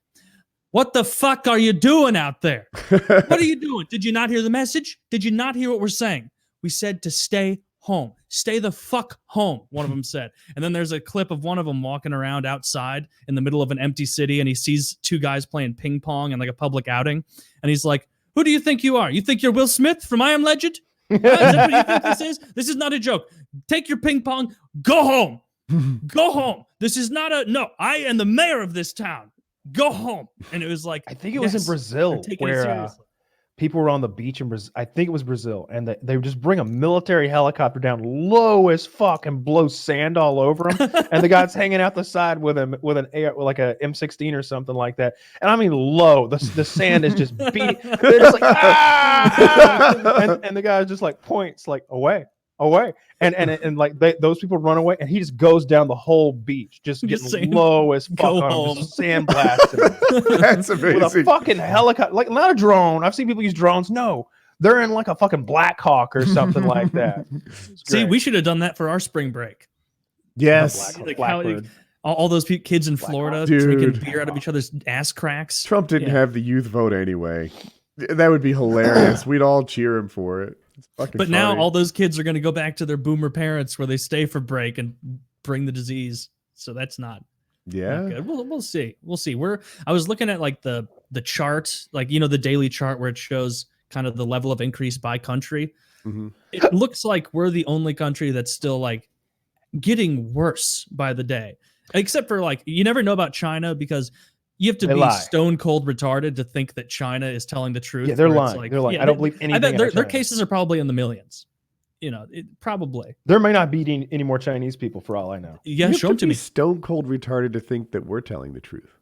what the fuck are you doing out there? What are you doing? Did you not hear the message? Did you not hear what we're saying? We said to stay home. Stay the fuck home, one of them said. And then there's a clip of one of them walking around outside in the middle of an empty city, and he sees two guys playing ping pong in like a public outing. And he's like, who do you think you are? You think you're Will Smith from I Am Legend? Is that what you think this is? This is not a joke. Take your ping pong. Go home. Go home. This is not no, I am the mayor of this town. Go home. And it was like, I think it was in yes, Brazil I'm taking it where seriously. people were on the beach in Brazil. I think it was Brazil, and they would just bring a military helicopter down low as fuck and blow sand all over him. And the guy's hanging out the side with him with like a M16 or something like that. And I mean low. The sand is just beating. They're just like and the guy just like points like away. And like those people run away, and he just goes down the whole beach, just getting saying, low as fuck go on home. him, just sandblasting. That's With a amazing. fucking helicopter, like not a drone. I've seen people use drones. No, they're in like a fucking Black Hawk or something like that. It's See, great. we should have done that for our spring break. Yes. Black- Like how Blackbird. all those kids in Florida Dude. drinking beer out of each other's ass cracks. Trump didn't Yeah. have the youth vote anyway. That would be hilarious. We'd all cheer him for it. It's fucking But now funny. all those kids are going to go back to their boomer parents where they stay for break and bring the disease. So that's not yeah. good. We'll see. We'll see. I was looking at like the chart, like the daily chart where it shows kind of the level of increase by country. Mhm. It looks like we're the only country that's still like getting worse by the day. Except for like, you never know about China because you have to They be lie. stone cold retarded to think that China is telling the truth. Yeah, they're where it's lying. They're lying. I they- don't believe anything. I bet their about China. cases are probably in the millions. Probably. There may not be any more Chinese people for all I know. Yeah, You have show them to be me. stone cold retarded to think that we're telling the truth.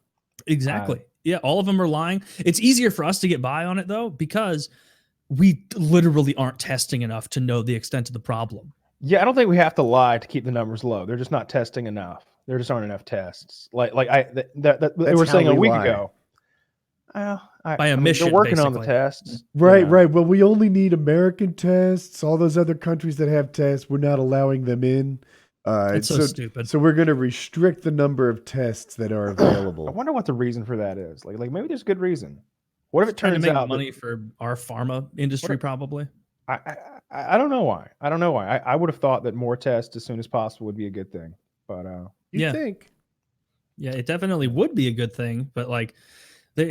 Exactly. Yeah, all of them are lying. It's easier for us to get by on it though because we literally aren't testing enough to know the extent of the problem. Yeah, I don't think we have to lie to keep the numbers low. They're just not testing enough. There just aren't enough tests. Like they were how saying a we week lie. ago. By omission, they're working on the basically. tests. Right, you know. right. Well, we only need American tests. All those other countries that have tests, we're not allowing them in. It's so stupid. So we're going to restrict the number of tests that are I available. wonder what the reason for that is. Like maybe there's a good reason. What if it Trying to turns make out money for our pharma industry, probably. I don't know why. I don't know why. I would have thought that more tests as soon as possible would be a good thing. But You Yeah. think? Yeah, it definitely would be a good thing, but like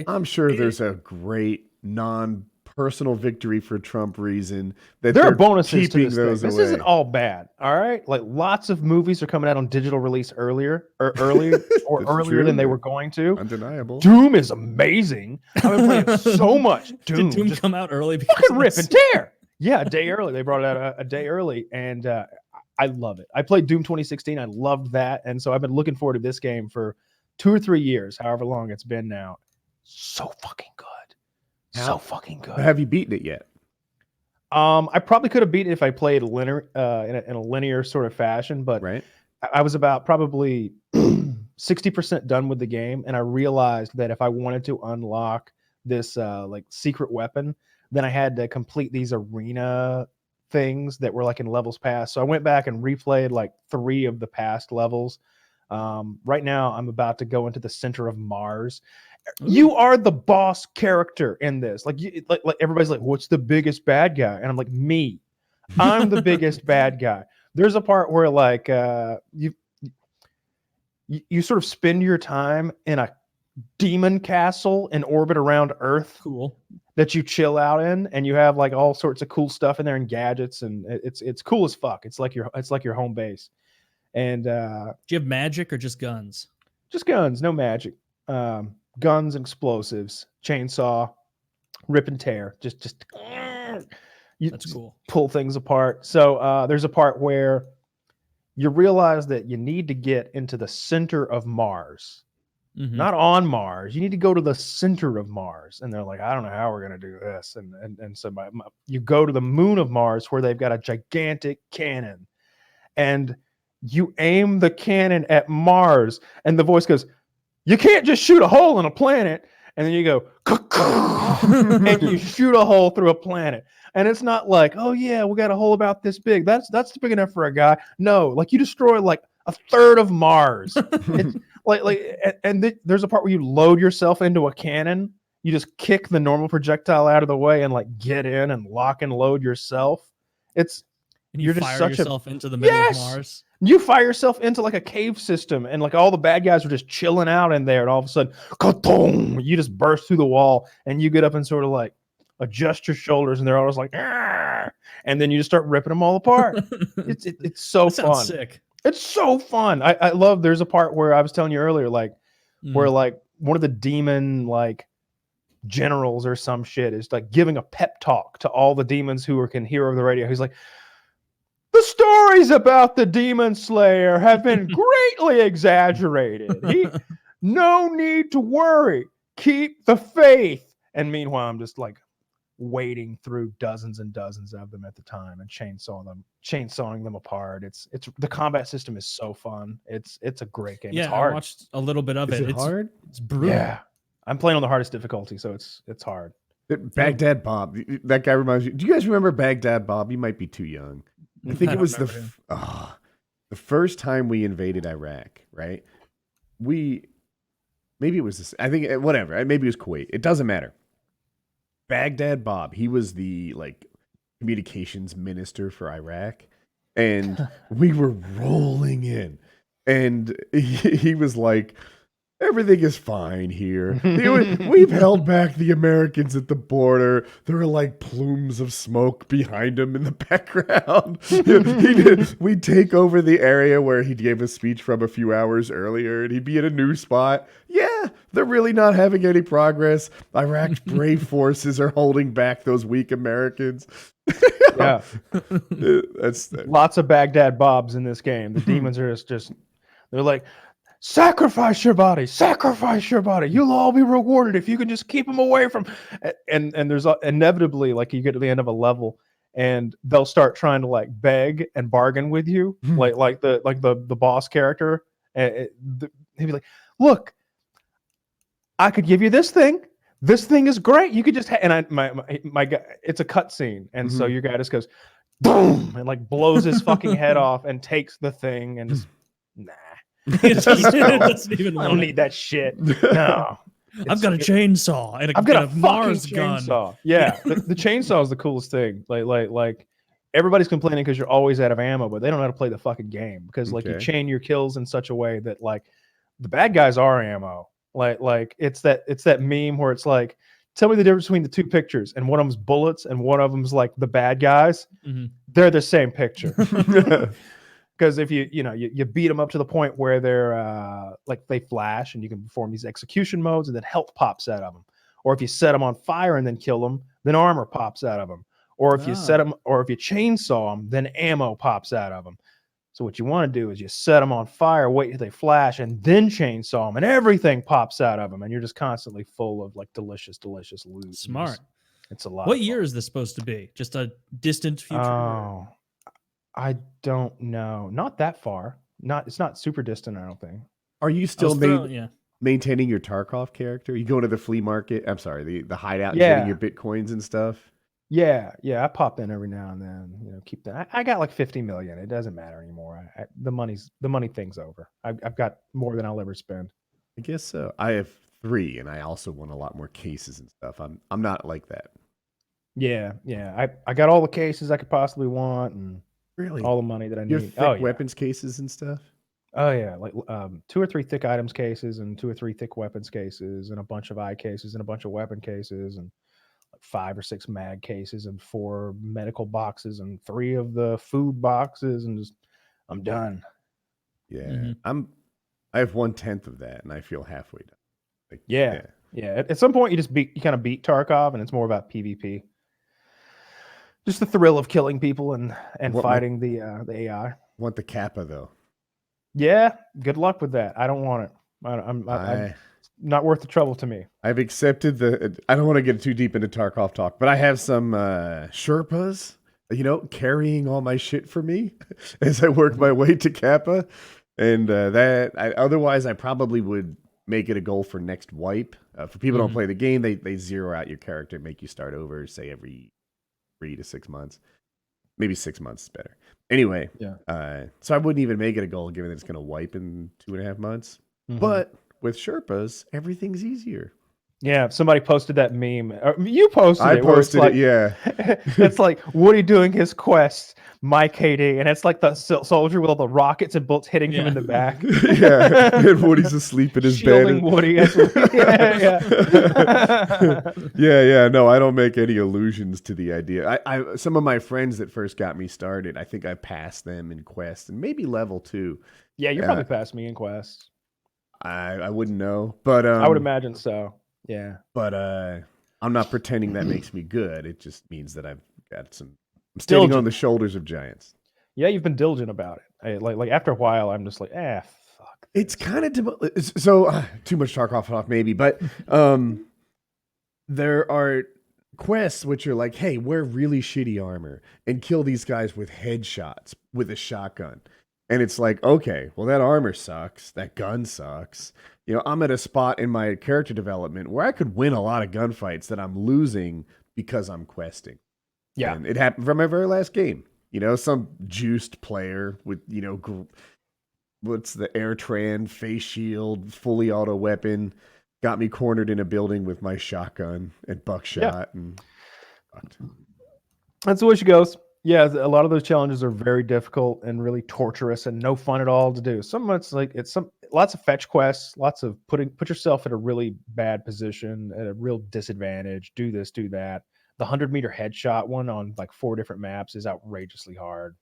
I'm sure there's a great non-personal victory for Trump reason that there are they're bonuses to keeping this thing. those This away. isn't all bad. All right. Like lots of movies are coming out on digital release earlier or earlier or That's earlier true. than they were going to. Undeniable. Doom is amazing. I've been playing so much Doom. Did Doom Just come out early? Because fucking of rip this? and tear. Yeah, a day early. They brought it out a day early, and I love it. I played Doom 2016. I loved that, and so I've been looking forward to this game for 2 or 3 years, however long it's been now. So fucking good. So fucking good. Have you beaten it yet? I probably could have beaten it if I played linear in a linear sort of fashion, but Right. I was about probably 60% done with the game, and I realized that if I wanted to unlock this like secret weapon, then I had to complete these arena things that were like in levels past. So I went back and replayed like 3 of the past levels. Right now, I'm about to go into the center of Mars. You are the boss character in this. Like everybody's like, "What's the biggest bad guy?" And I'm like, "Me. I'm the biggest bad guy." There's a part where like you sort of spend your time in a demon castle in orbit around Earth Cool. that you chill out in, and you have like all sorts of cool stuff in there and gadgets, and it's cool as fuck. It's like your home base. And Do you have magic or just guns? just guns, no magic. Guns and explosives, chainsaw, rip and tear. Just you That's cool. pull things apart. So there's a part where you realize that you need to get into the center of Mars, Mhm. not on Mars. You need to go to the center of Mars. And they're like, I don't know how we're gonna do this. And so you go to the moon of Mars where they've got a gigantic cannon, and you aim the cannon at Mars, and the voice goes, "You can't just shoot a hole in a planet." And then you go, and you shoot a hole through a planet. And it's not like, "Oh yeah, we got a hole about this big. That's big enough for a guy." No, like you destroy like a third of Mars. It's there's a part where you load yourself into a cannon. You just kick the normal projectile out of the way and like get in and lock and load yourself. And you you're just fire such a- yourself into the middle Yes! of Mars. You fire yourself into like a cave system, and like all the bad guys are just chilling out in there, and all of a sudden, ka-dong, you just burst through the wall, and you get up and sort of like adjust your shoulders, and they're all just like, "Arr!" And then you just start ripping them all apart. It's so That sounds fun. sick. It's so fun. I love. There's a part where I was telling you earlier, like where like one of the demon like generals or some shit is like giving a pep talk to all the demons who can hear over the radio. He's like, "The stories about the demon slayer have been greatly exaggerated. No need to worry. Keep the faith." And meanwhile, I'm just like wading through dozens and dozens of them at the time and chainsawing them apart. It's the combat system is so fun. It's a great game. Yeah, It's I hard. watched a little bit of Is it. it hard? It's brutal. Yeah. I'm playing on the hardest difficulty, so it's hard. Baghdad Bob. That guy reminds you. Do you guys remember Baghdad Bob? You might be too young. I think it don't was the remember him. the first time we invaded Iraq, right? Maybe it was this. I think whatever. Maybe it was Kuwait. It doesn't matter. Baghdad Bob. He was the like communications minister for Iraq, and we were rolling in, and he was like, everything is fine here. We've held back the Americans at the border. There are like plumes of smoke behind him in the background. We'd take over the area where he gave a speech from a few hours earlier, and he'd be in a new spot. Yeah, they're really not having any progress. Iraq's brave forces are holding back those weak Americans. Yeah. That's Lots of Baghdad Bobs in this game. The demons are just they're like, sacrifice your body, sacrifice your body. You'll all be rewarded if you can just keep them away from. And there's inevitably, like, you get to the end of a level and they'll start trying to like beg and bargain with you, like the boss character. And he'd be like, look, I could give you this thing. This thing is great. You could just my guy. It's a cutscene, and so your guy just goes boom and like blows his fucking head off and takes the thing and just nah. It doesn't even I don't need that shit. No, I've got a chainsaw and I've got a Mars fucking gun. chainsaw. Yeah, the chainsaw is the coolest thing. Like everybody's complaining because you're always out of ammo, but they don't know how to play the fucking game because like you chain your kills in such a way that like the bad guys are ammo. Like it's that meme where it's like, tell me the difference between the two pictures, and one of them's bullets and one of them's like the bad guys. They're the same picture. Because if you beat them up to the point where they're like they flash and you can perform these execution modes and then health pops out of them, or if you set them on fire and then kill them, then armor pops out of them, or if you set them, or if you chainsaw them, then ammo pops out of them. So what you want to do is you set them on fire, wait till they flash, and then chainsaw them, and everything pops out of them, and you're just constantly full of like delicious loot. Smart. It's a lot. What year is this supposed to be? Just a distant future? Oh, I don't know. Not that far. It's not super distant, I don't think. Are you still maintaining your Tarkov character? You go to the flea market? I'm sorry, the hideout, and getting your bitcoins and stuff? Yeah, I pop in every now and then. Keep that. I got like 50 million. It doesn't matter anymore. The money thing's over. I've got more than I'll ever spend. I guess so. I have 3, and I also want a lot more cases and stuff. I'm not like that. Yeah. I got all the cases I could possibly want, and really all the money that I need. Your thick weapons cases and stuff. Oh yeah, like 2 or 3 thick items cases, and 2 or 3 thick weapons cases, and a bunch of eye cases, and a bunch of weapon cases, and 5 or 6 mag cases, and 4 medical boxes, and 3 of the food boxes, and just I'm done. Yeah, I have 1/10 of that, and I feel halfway done. Like, yeah. At some point, you kind of beat Tarkov, and it's more about PvP. Just the thrill of killing people and fighting the AI. Want the Kappa though? Yeah, good luck with that. I don't want it. I'm not worth the trouble to me. I've accepted I don't want to get too deep into Tarkov talk, but I have some Sherpas, carrying all my shit for me as I work my way to Kappa. And otherwise I probably would make it a goal for next wipe. For people who don't play the game, they zero out your character, make you start over, say every 3 to 6 months. Maybe 6 months is better. Anyway, so I wouldn't even make it a goal given that it's going to wipe in 2.5 months. But with Sherpas, everything's easier. Yeah, somebody posted that meme. You posted it. I posted it, yeah. It's like Woody doing his quest, Mike KD, and it's like the soldier with all the rockets and bullets hitting him in the back. Yeah, and Woody's asleep in his Shielding bed. Woody. Yeah. No, I don't make any allusions to the idea. I some of my friends that first got me started, I think I passed them in quest and maybe level 2. Yeah, you're probably past me in quest. I wouldn't know, but I would imagine so. Yeah, but I'm not pretending that makes me good. It just means that I'm standing on the shoulders of giants. Yeah, you've been diligent about it. Like after a while, I'm just like, fuck. It's kind of so too much Tarkov talk maybe, but there are quests which are like, hey, wear really shitty armor and kill these guys with headshots with a shotgun. And it's like, okay, well, that armor sucks. That gun sucks. I'm at a spot in my character development where I could win a lot of gunfights that I'm losing because I'm questing. Yeah. And it happened from my very last game. Some juiced player with, what's the Airtran face shield, fully auto weapon, got me cornered in a building with my shotgun and buckshot. And that's the way she goes. Yeah, a lot of those challenges are very difficult and really torturous and no fun at all to do. Some it's like lots of fetch quests, lots of put yourself in a really bad position at a real disadvantage. Do this, do that. The 100-meter headshot one on like 4 different maps is outrageously hard.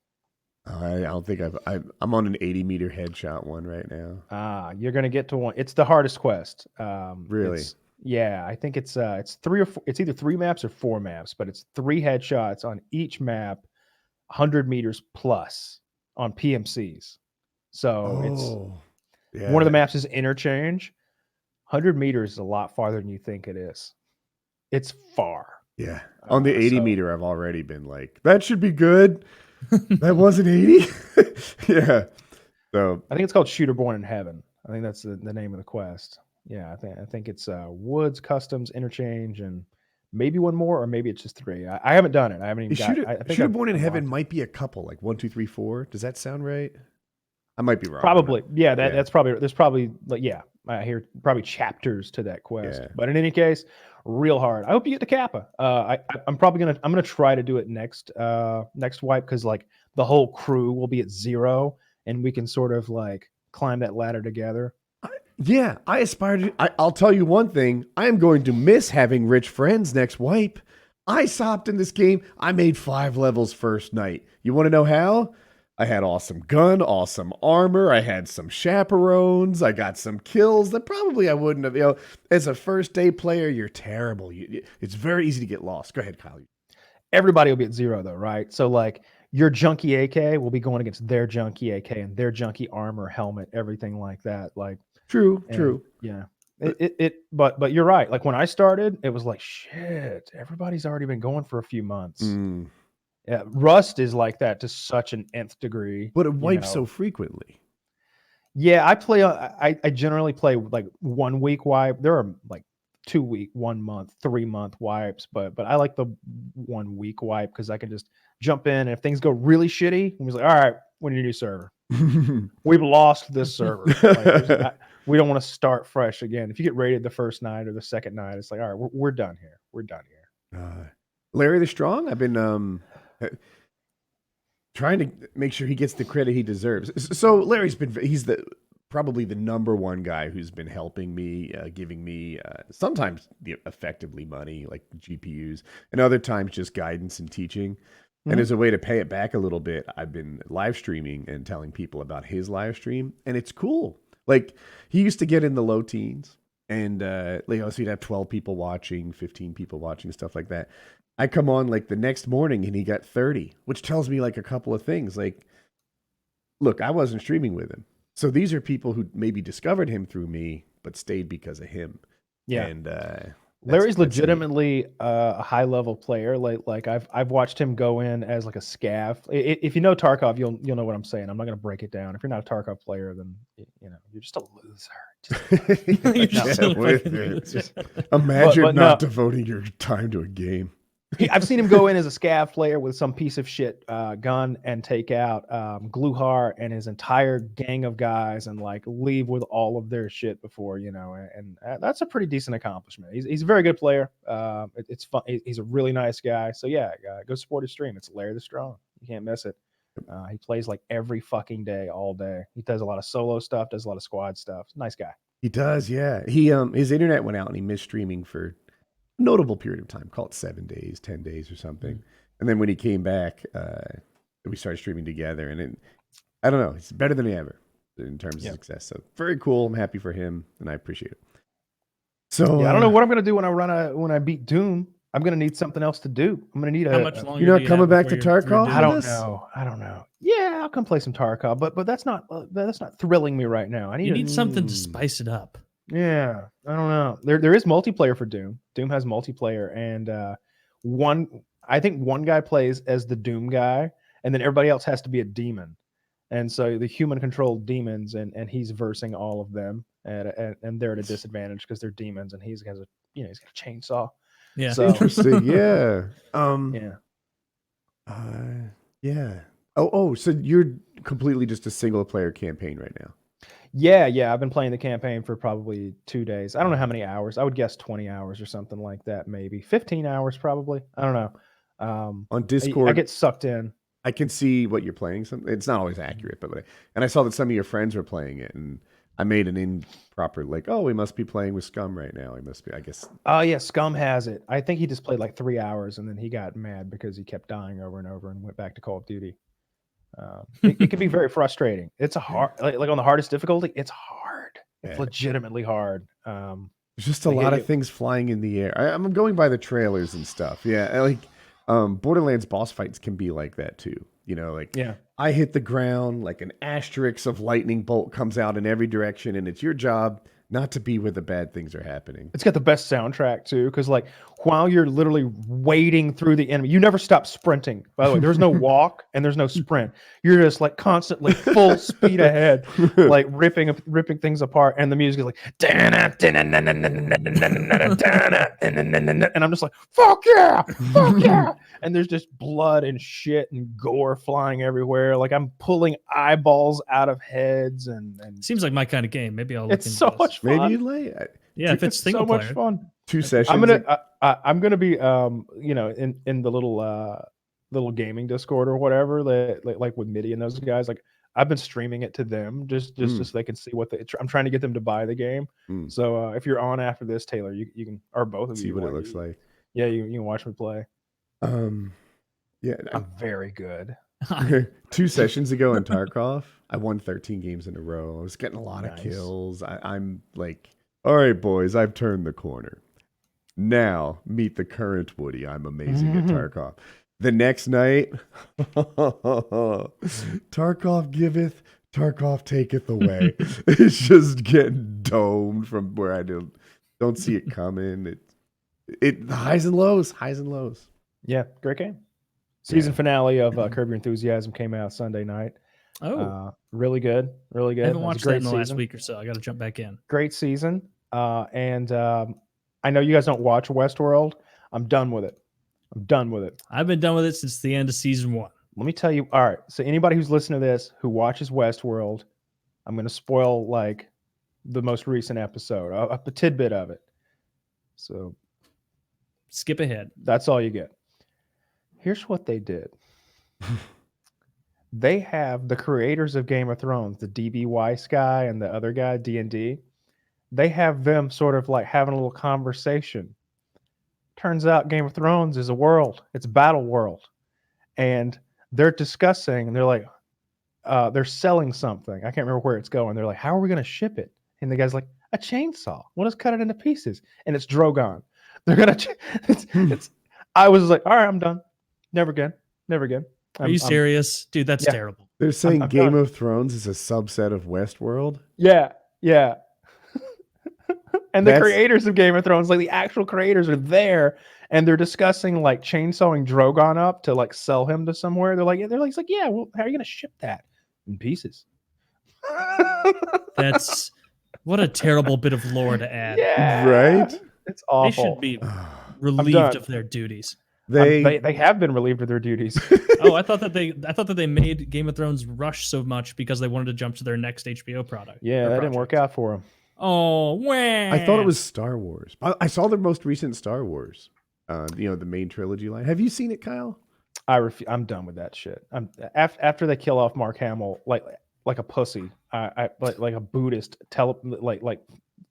I don't think I'm on an 80-meter headshot one right now. You're gonna get to one. It's the hardest quest. Really? Yeah, I think it's 3 or 4. It's either 3 maps or 4 maps, but it's 3 headshots on each map, 100 meters plus on PMCs. So it's one of the maps is interchange. 100 meters is a lot farther than you think it is. It's far. Yeah. On the 80 meter, I've already been like, that should be good. That wasn't 80. Yeah. So I think it's called Shooter Born in Heaven. I think that's the name of the quest. Yeah, I think it's Woods Customs Interchange and maybe one more, or maybe it's just 3. I haven't done it. I haven't even got. I think Shooter Born in Heaven might be a couple, like 1, 2, 3, 4. Does that sound right? I might be wrong. Probably. Yeah, that's probably. There's probably like I hear probably chapters to that quest. Yeah. But in any case, real hard. I hope you get the Kappa. I'm gonna try to do it next wipe because like the whole crew will be at 0 and we can sort of like climb that ladder together. Yeah, I aspire to. I'll tell you one thing. I am going to miss having rich friends next wipe. I sopped in this game. I made 5 levels first night. You want to know how? I had awesome gun, awesome armor. I had some chaperones. I got some kills that probably I wouldn't have. You know, as a first day player, you're terrible. It's very easy to get lost. Go ahead, Kyle. Everybody will be at 0 though, right? So like your junkie AK will be going against their junkie AK and their junkie armor, helmet, everything like that. Like true. Yeah. But you're right. Like when I started, it was like shit. Everybody's already been going for a few months. Yeah, Rust is like that to such an nth degree. But it wipes so frequently. Yeah, I generally play like 1 week wipe. There are like 2 week, 1 month, 3 month wipes, but I like the 1 week wipe because I can just jump in and if things go really shitty, we're like, all right, we need a new server. We've lost this server. Like, we don't want to start fresh again. If you get raided the first night or the second night, it's like, all right, we're done here. We're done here. Larry the Strong, I've been trying to make sure he gets the credit he deserves. So Larry's he's probably the number one guy who's been helping me, giving me sometimes effectively money like GPUs and other times just guidance and teaching. And as a way to pay it back a little bit, I've been live streaming and telling people about his live stream, and it's cool. Like he used to get in the low teens, and so he'd have 12 people watching, 15 people watching, stuff like that. I come on like the next morning and he got 30, which tells me like a couple of things. Like, look, I wasn't streaming with him. So these are people who maybe discovered him through me, but stayed because of him. Yeah. And Larry's legitimately a high level player. Like I've watched him go in as like a scav. If you know Tarkov, you'll know what I'm saying. I'm not going to break it down. If you're not a Tarkov player, then you're just a loser. Imagine not devoting your time to a game. I've seen him go in as a scav player with some piece of shit gun and take out Gluhar and his entire gang of guys and like leave with all of their shit before, and that's a pretty decent accomplishment. He's a very good player. It's fun. He's a really nice guy. So yeah, go support his stream. It's Larry the Strong. You can't miss it. He plays like every fucking day, all day. He does a lot of solo stuff, does a lot of squad stuff. Nice guy. He does, yeah. He his internet went out and he missed streaming for notable period of time, call it 7 days, 10 days or something. And then when he came back, we started streaming together, and I don't know, it's better than ever in terms of success. So very cool. I'm happy for him and I appreciate it. So I don't know what I'm going to do when I beat Doom. I'm going to need something else to do. I'm going to need How much longer? You're not coming back to Tarkov? I don't know. Yeah, I'll come play some Tarkov, but that's not thrilling me right now. You need something to spice it up. Yeah, I don't know. There is multiplayer for Doom. Doom has multiplayer, and I think one guy plays as the Doom guy, and then everybody else has to be a demon. And so the human controlled demons, and he's versing all of them, and they're at a disadvantage because they're demons, and he's got a chainsaw. Yeah, so, interesting. Yeah. Yeah. So you're completely just a single player campaign right now. Yeah. I've been playing the campaign for probably 2 days. I don't know how many hours. I would guess 20 hours or something like that, maybe 15 hours, probably. I don't know. On Discord, I get sucked in. I can see what you're playing. It's not always accurate, but and I saw that some of your friends were playing it, and I made an improper like, oh, we must be playing with Scum right now. We must be, I guess. Oh yeah, Scum has it. I think he just played like 3 hours and then he got mad because he kept dying over and over and went back to Call of Duty. It can be very frustrating. It's a hard, like on the hardest difficulty, it's hard. It's legitimately hard. There's just a lot of things flying in the air. I'm going by the trailers and stuff. Yeah, like Borderlands boss fights can be like that too. You know, like I hit the ground, like an asterisk of lightning bolt comes out in every direction, and it's your job not to be where the bad things are happening. It's got the best soundtrack too, because like while you're literally wading through the enemy, you never stop sprinting. By the way, there's no walk and there's no sprint. You're just like constantly full speed ahead, like ripping things apart, and the music is like and I'm just like fuck yeah, and there's just blood and shit and gore flying everywhere. Like I'm pulling eyeballs out of heads and seems like my kind of game. Maybe I'll look it's into so this. much fun. Maybe you lay it. Yeah, if it's single so player. much fun. 2 sessions. I'm gonna be you know, in the little gaming Discord or whatever, like with Mitty and those guys. Like I've been streaming it to them just so they can see what I'm trying to get them to buy the game. So if you're on after this, Taylor, you can, or both of you, see what it looks like. Yeah, you can watch me play. Yeah, I'm very good. 2 sessions ago in Tarkov, I won 13 games in a row. I was getting a lot of kills. I'm like, all right, boys, I've turned the corner. Now meet the current Woody. I'm amazing at Tarkov. The next night, Tarkov giveth, Tarkov taketh away. It's just getting domed from where I don't see it coming. It highs and lows. Yeah, great game. Season finale of Curb Your Enthusiasm came out Sunday night. Really good. I haven't watched that in the last week or so. I got to jump back in. Great season. And I know you guys don't watch Westworld. I'm done with it. I've been done with it since the end of season 1. Let me tell you. All right. So anybody who's listening to this who watches Westworld, I'm going to spoil like the most recent episode, a tidbit of it. So skip ahead. That's all you get. Here's what they did. They have the creators of Game of Thrones, the DB Weiss guy and the other guy, D&D. They have them sort of like having a little conversation. Turns out Game of Thrones is a world. It's a battle world. And they're discussing, and they're like, they're selling something. I can't remember where it's going. They're like, how are we going to ship it? And the guy's like, a chainsaw. We'll just cut it into pieces. And it's Drogon. They're going to, I was like, all right, I'm done. Never again. Are you serious? Dude, that's terrible. They're saying Game of Thrones is a subset of Westworld? Yeah. And the creators of Game of Thrones, like the actual creators are there, and they're discussing like chainsawing Drogon up to like sell him to somewhere. They're like, yeah, well, how are you going to ship that? In pieces. That's what a terrible bit of lore to add. Yeah. Right? It's awful. They should be relieved of their duties. They have been relieved of their duties. I thought that they made Game of Thrones rush so much because they wanted to jump to their next HBO product. Yeah, that didn't work out for them. Oh, wah. I thought it was Star Wars. I saw their most recent Star Wars. The main trilogy line. Have you seen it, Kyle? I'm done with that shit. After they kill off Mark Hamill like a pussy, like a Buddhist like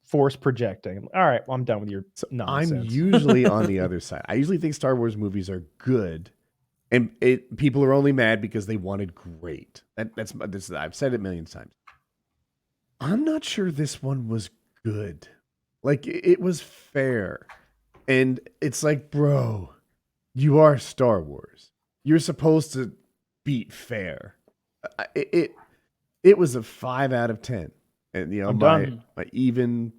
force projecting. All right, well, I'm done with your nonsense. I'm usually on the other side. I usually think Star Wars movies are good, and people are only mad because they wanted great. That's I've said it millions times. I'm not sure this one was good. Like it was fair, and it's like, bro, you are Star Wars. You're supposed to be fair. It was a 5 out of 10. And I'm done. It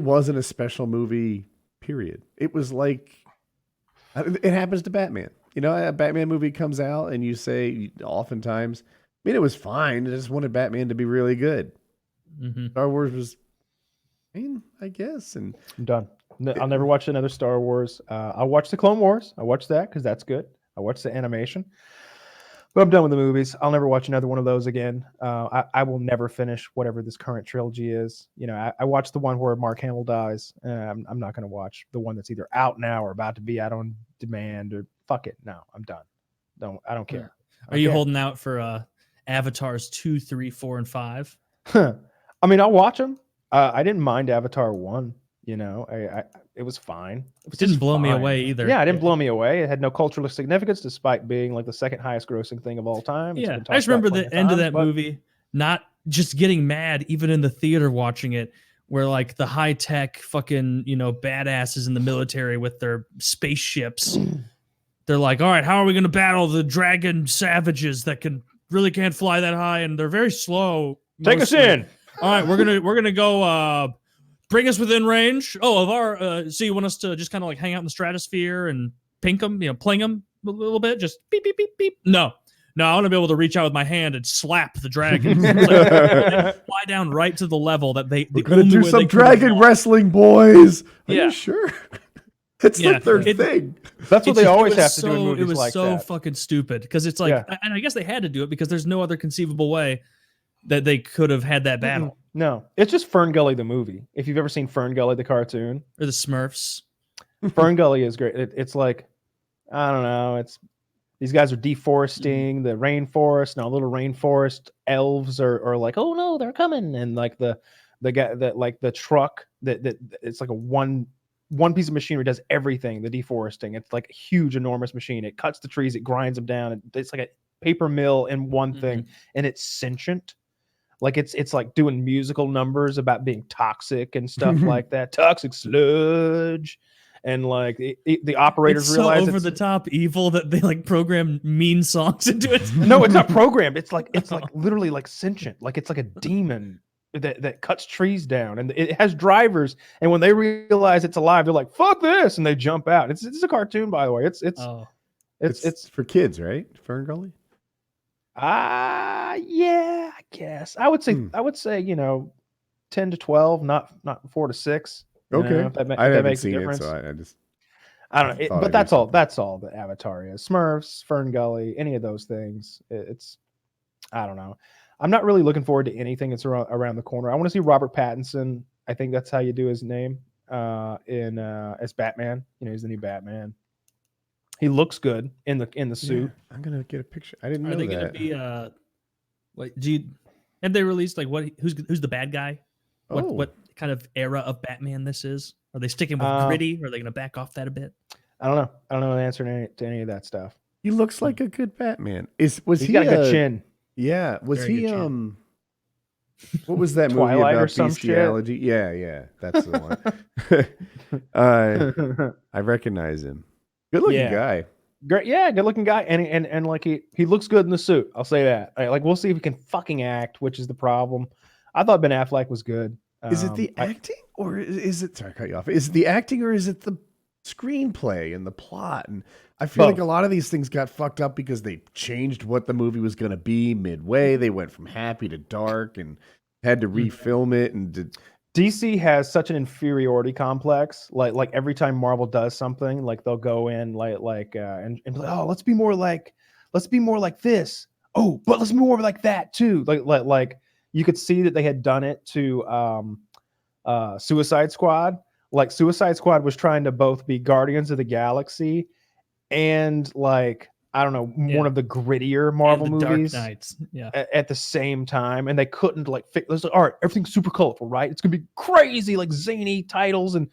wasn't a special movie, period. It was like, it happens to Batman. A Batman movie comes out and you say, oftentimes, it was fine. I just wanted Batman to be really good. Mm-hmm. Star Wars was, I guess. And I'm done. I'll never watch another Star Wars. I'll watch the Clone Wars. I watched that because that's good. I watched the animation. But I'm done with the movies. I'll never watch another one of those again. I will never finish whatever this current trilogy is. You know, I watched the one where Mark Hamill dies. I'm not going to watch the one that's either out now or about to be out on demand. Or fuck it, no, I'm done. I don't care. Are you holding out for Avatars 2, 3, 4, and 5? I mean, I'll watch them. I didn't mind Avatar 1. You know, it was fine. It didn't blow me away either. Yeah, it didn't blow me away. It had no cultural significance, despite being like the second highest grossing thing of all time. Yeah, I just remember the end of that movie, not just getting mad, even in the theater watching it, where like the high tech fucking, you know, badasses in the military with their spaceships, they're like, all right, how are we going to battle the dragon savages that really can't fly that high and they're very slow. Take us in. All right, we're gonna go. Bring us within range. Oh, of our. So you want us to just kind of like hang out in the stratosphere and pink them, you know, pling them a little bit, just beep beep beep beep. No, I want to be able to reach out with my hand and slap the dragon. Fly down right to the level that they. We're gonna do some dragon wrestling, boys. Are you sure? It's the third thing. That's what they always have to do in movies It was like so that. fucking stupid because it's like, and I guess they had to do it because there's no other conceivable way that they could have had that battle. No, it's just Fern Gully the movie. If you've ever seen Fern Gully the cartoon, Or the Smurfs. Fern Gully is great. It's like, I don't know. It's these guys are deforesting the rainforest. Now little rainforest elves are like, oh no, they're coming, and like the guy that like the truck that it's like a one piece of machinery does everything. The deforesting. It's like a huge, enormous machine. It cuts the trees. It grinds them down. It's like a paper mill in one thing, and it's sentient. Like it's like doing musical numbers about being toxic and stuff like that. Toxic sludge. And like the operators realize it's over the top evil that they like program mean songs into it. No, it's not programmed. It's like literally like sentient. Like it's like a demon that cuts trees down, and it has drivers. And when they realize it's alive, they're like, "Fuck this!" and they jump out. It's a cartoon, by the way. It's for kids, right? Fern Gully. Yeah, I guess I would say 10 to 12, not 4 to 6. Okay, that I haven't makes seen a it, difference. so I don't know, but that's all. That's all that Avatar is. Smurfs, Fern Gully, any of those things. It's I don't know. I'm not really looking forward to anything that's around the corner. I want to see Robert Pattinson. I think that's how you do his name as Batman. He's the new Batman. He looks good in the suit. I'm gonna get a picture. I didn't know that. Are they gonna be have they released like who's the bad guy? What kind of era of Batman this is? Are they sticking with gritty? Or are they gonna back off that a bit? I don't know. I don't know the answer to any of that stuff. He looks like a good Batman. He's got a good chin. Yeah. Was Very he good chin. What was that movie Twilight about or some bestiality? Yeah, that's the one. I recognize him. Good looking guy. Great, yeah, good looking guy, and like he looks good in the suit. I'll say that. Like we'll see if he can fucking act, which is the problem. I thought Ben Affleck was good. Is it the acting or is it? Sorry, I cut you off. Is it the acting or is it the screenplay and the plot? And I feel like a lot of these things got fucked up because they changed what the movie was going to be midway. They went from happy to dark and had to refilm it. And DC has such an inferiority complex. Like every time Marvel does something, like they'll go in and be like, oh, let's be more like this. Oh, but let's be more like that too. Like you could see that they had done it to Suicide Squad. Like Suicide Squad was trying to both be Guardians of the Galaxy and like I don't know, one of the grittier Marvel movies. Dark Knights. Yeah. At the same time, and they couldn't like fix. Like, all right, everything's super colorful, right? It's gonna be crazy, like zany titles and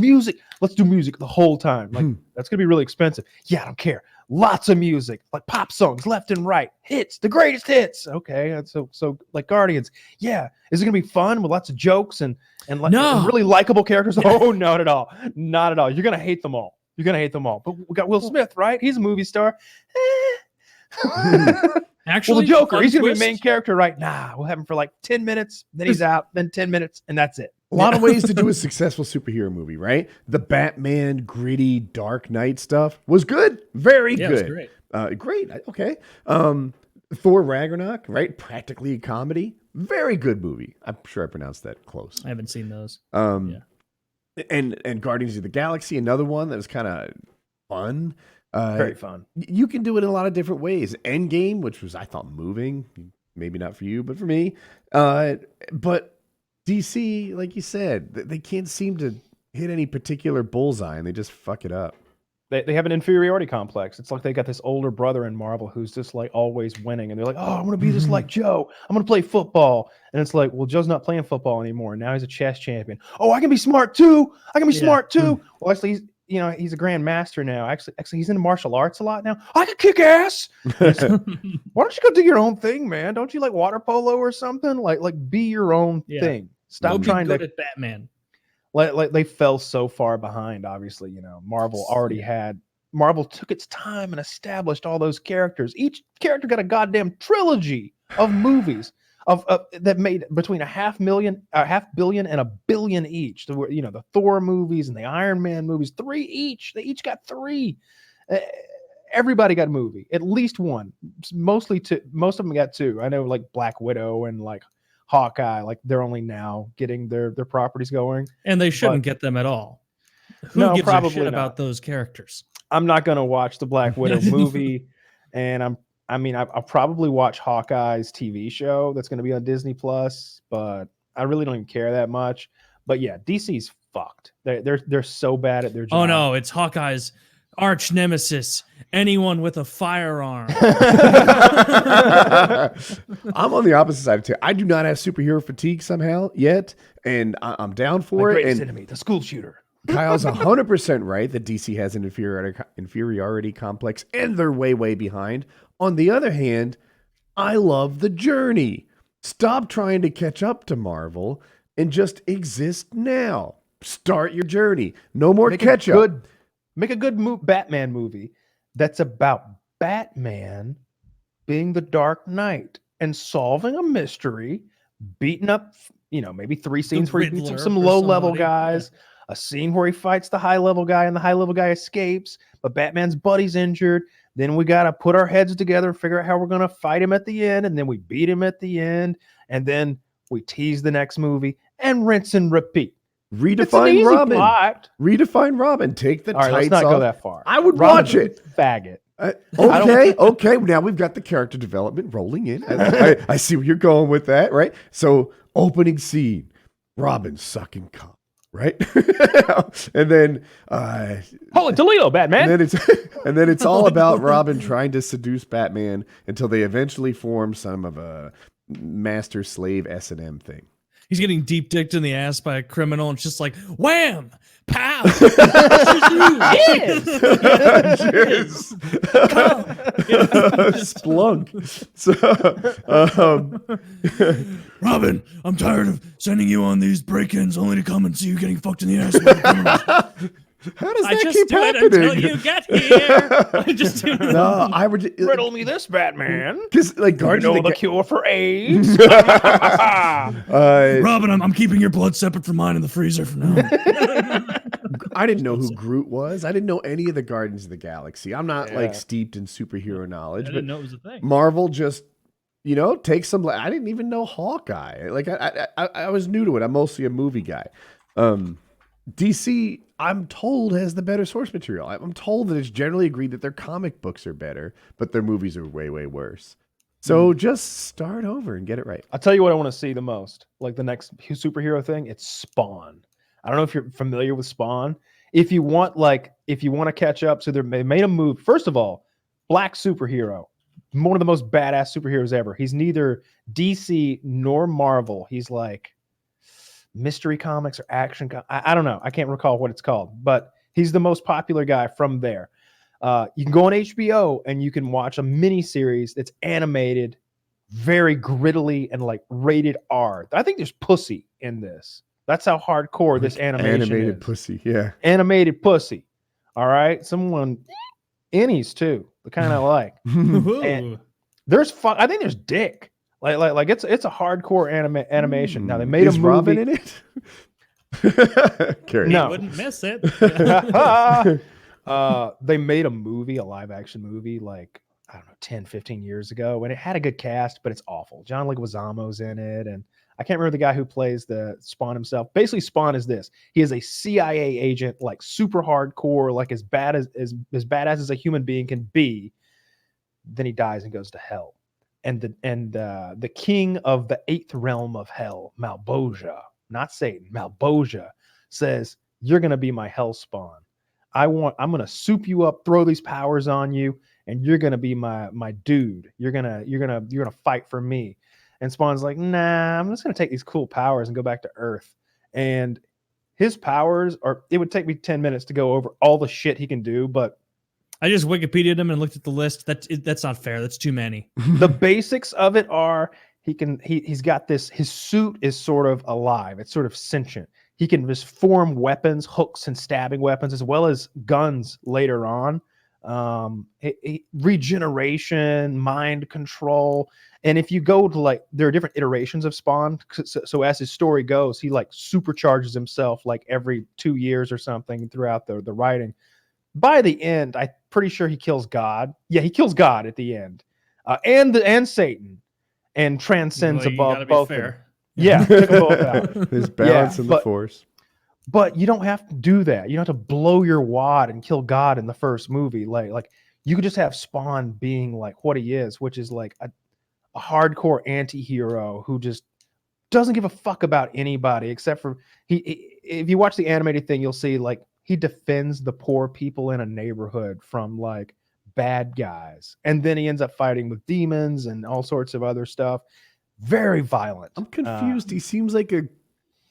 music. Let's do music the whole time. Like that's gonna be really expensive. Yeah, I don't care. Lots of music, like pop songs, left and right, hits, the greatest hits. Okay, so like Guardians. Yeah, is it gonna be fun with lots of jokes and and really likable characters? Oh, not at all, not at all. You're gonna hate them all. You're gonna hate them all. But we got Will Smith, right? He's a movie star. Actually, well, the Joker, he's gonna twist. be main character, right? Nah, we'll have him for like 10 minutes, then he's out, then 10 minutes, and that's it. A lot of ways to do a successful superhero movie, right? The Batman, gritty, Dark Knight stuff was good, very good. It was great. Great, okay. Thor Ragnarok, right? Practically a comedy, very good movie. I'm sure I pronounced that close. I haven't seen those. And Guardians of the Galaxy, another one that was kind of fun. Very fun. You can do it in a lot of different ways. Endgame, which was I thought moving, maybe not for you, but for me. But DC, like you said, they can't seem to hit any particular bullseye, and they just fuck it up. They have an inferiority complex. It's like they got this older brother in Marvel who's just like always winning, and they're like, "Oh, I'm gonna be just like Joe. I'm gonna play football." And it's like, well, Joe's not playing football anymore. Now he's a chess champion. Oh, I can be smart too. I can be smart too. Well, actually, he's a grand master now. Actually, he's into martial arts a lot now. I can kick ass. Why don't you go do your own thing, man? Don't you like water polo or something? Like be your own thing. Stop trying to at Batman. Like they fell so far behind. Obviously, Marvel took its time and established all those characters. Each character got a goddamn trilogy of movies of that made between a $500 million and $1 billion each. The Thor movies and the Iron Man movies, 3 each. They each got 3. Everybody got a movie, at least one. Mostly 2. Most of them got 2. I know, like Black Widow and like Hawkeye, like they're only now getting their properties going, and they shouldn't get them at all. Who gives a shit about those characters? I'm not going to watch the Black Widow movie, and I'll probably watch Hawkeye's TV show that's going to be on Disney Plus, but I really don't even care that much. But yeah, DC's fucked. They're so bad at their job. Oh no, it's Hawkeye's arch nemesis. Anyone with a firearm. I'm on the opposite side too. I do not have superhero fatigue somehow yet, and I'm down for it. Greatest enemy, the school shooter. Kyle's 100% right that DC has an inferiority complex, and they're way behind. On the other hand, I love the journey. Stop trying to catch up to Marvel and just exist now. Start your journey. No more catch up. Make a good Batman movie that's about Batman being the Dark Knight and solving a mystery, beating up, maybe 3 scenes where he beats up some low-level guys, a scene where he fights the high-level guy and the high-level guy escapes, but Batman's buddy's injured. Then we got to put our heads together and figure out how we're going to fight him at the end, and then we beat him at the end, and then we tease the next movie and rinse and repeat. Redefine Robin. Plot. Redefine Robin. Take the tights off. Let's not go that far. I would watch it. Faggot. Okay. Now we've got the character development rolling in. I see where you're going with that, right? So, opening scene, Robin sucking cock, right? And then, holy Toledo, Batman. And then it's all about Robin trying to seduce Batman until they eventually form some of a master slave S&M thing. He's getting deep dicked in the ass by a criminal, and it's just like wham, pow, Splunk. So, Robin, I'm tired of sending you on these break-ins only to come and see you getting fucked in the ass by the criminals. How does I that just keep do it happening? until you get here. I just do it. No, I would Riddle me this, Batman. because like Guardians of the cure for AIDS. Robin, I'm keeping your blood separate from mine in the freezer for now. I didn't know who Groot was. I didn't know any of the Guardians of the Galaxy. I'm not like steeped in superhero knowledge. I didn't know it was a thing. Marvel just, takes some. I didn't even know Hawkeye. Like I was new to it. I'm mostly a movie guy. DC, I'm told, has the better source material. I'm told that it's generally agreed that their comic books are better, but their movies are way worse. So just start over and get it right. I'll tell you what I want to see the most. Like the next superhero thing, it's Spawn. I don't know if you're familiar with Spawn. If you want to catch up, so they made a move. First of all, black superhero, one of the most badass superheroes ever. He's neither DC nor Marvel. He's like mystery comics or action. I don't know. I can't recall what it's called, but he's the most popular guy from there. You can go on HBO and you can watch a mini series that's animated, very grittily and like rated R. I think there's pussy in this. That's how hardcore this animation Animated is. pussy, yeah. Animated pussy. All right. Someone innies too. The kind I like. And there's I think there's dick. Like it's a hardcore animation. Now they made a movie. Robin in it? Carrie. No. Wouldn't miss it. They made a movie, a live action movie, like, I don't know, 10, 15 years ago, and it had a good cast, but it's awful. John Leguizamo's in it, and I can't remember the guy who plays the Spawn himself. Basically, Spawn is this: he is a CIA agent, like super hardcore, like as badass as a human being can be. Then he dies and goes to hell, and the king of the 8th realm of hell, Malboja, not Satan, Malboja, says, "You're gonna be my hell spawn. I'm gonna soup you up, throw these powers on you, and you're gonna be my dude. You're gonna fight for me." And Spawn's like, "Nah, I'm just gonna take these cool powers and go back to Earth." And his powers are, it would take me 10 minutes to go over all the shit he can do, but I just Wikipedia'd him and looked at the list. That's not fair. That's too many. the basics of it are he's got this, his suit is sort of alive, it's sort of sentient. He can just form weapons, hooks and stabbing weapons, as well as guns later on. Regeneration, mind control. And if you go to, like, there are different iterations of Spawn. So as his story goes, he like supercharges himself like every 2 years or something throughout the writing. By the end, I'm pretty sure he kills God. Yeah, he kills God at the end, and Satan, and transcends Well, you above gotta be both. Of them. fair. Yeah, took them both out. There's balance in the but- Force. But you don't have to do that. You don't have to blow your wad and kill God in the first movie. Like you could just have Spawn being like what he is, which is like a hardcore anti-hero who just doesn't give a fuck about anybody except for he. If you watch the animated thing, you'll see like he defends the poor people in a neighborhood from like bad guys, and then he ends up fighting with demons and all sorts of other stuff. Very violent. I'm confused. He seems like a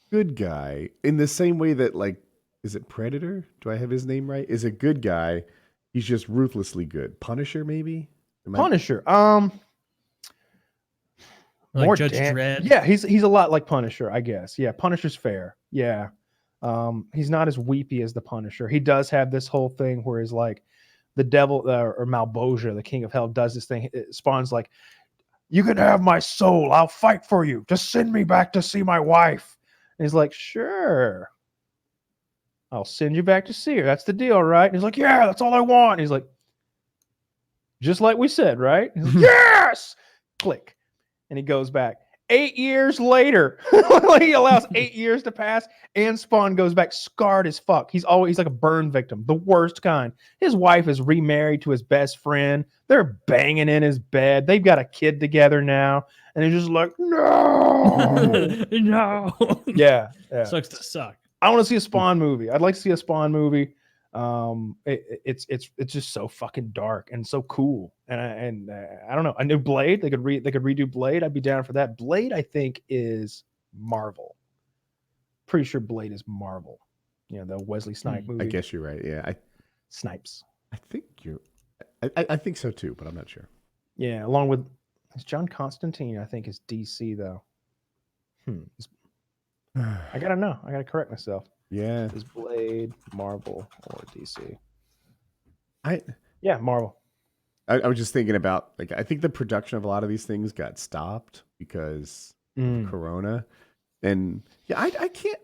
good guy in the same way that, like, is it Predator? Do I have his name right? Is a good guy. He's just ruthlessly good. Punisher, maybe? Punisher. Like More Judge Dredd. Yeah, he's a lot like Punisher, I guess. Yeah, Punisher's fair. Yeah. He's not as weepy as the Punisher. He does have this whole thing where he's like the devil or Malboja, the king of hell, does this thing. Spawn's like, "You can have my soul. I'll fight for you. Just send me back to see my wife." And he's like, "Sure. I'll send you back to see her. That's the deal, right?" And he's like, "Yeah, that's all I want." And he's like, "Just like we said, right?" He's like, "Yes!" Click. And he goes back. 8 years later, he allows 8 years to pass, and Spawn goes back scarred as fuck. He's like a burn victim, the worst kind. His wife is remarried to his best friend. They're banging in his bed. They've got a kid together now, and he's just like, "No, No. yeah." Sucks to suck. I want to see a Spawn movie. I'd like to see a Spawn movie. It's just so fucking dark and so cool. And I don't know. A new Blade. They could redo Blade. I'd be down for that. Blade, I think, is Marvel. Pretty sure Blade is Marvel. You know, the Wesley Snipes movie. I guess you're right. Yeah, Snipes. I think I think so too, but I'm not sure. Yeah, along with John Constantine, I think, is DC though. I gotta know. I gotta correct myself. Yeah, Is Blade Marvel or DC? I Marvel. was just thinking about, like, I think the production of a lot of these things got stopped because of Corona, and yeah, I can't.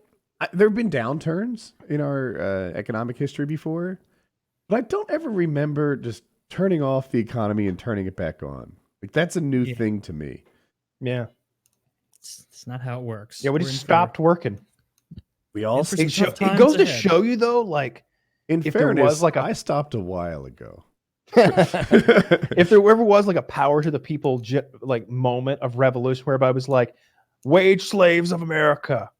There have been downturns in our economic history before, but I don't ever remember just turning off the economy and turning it back on. Like, that's a new thing to me. Yeah. It's not how it works. Yeah, we We're just in stopped working. We all. for some It tough times goes to ahead. show you though, like In if there fairness, was like I stopped a while ago. if there ever was like a power to the people like moment of revolution whereby it was like, "Wage slaves of America,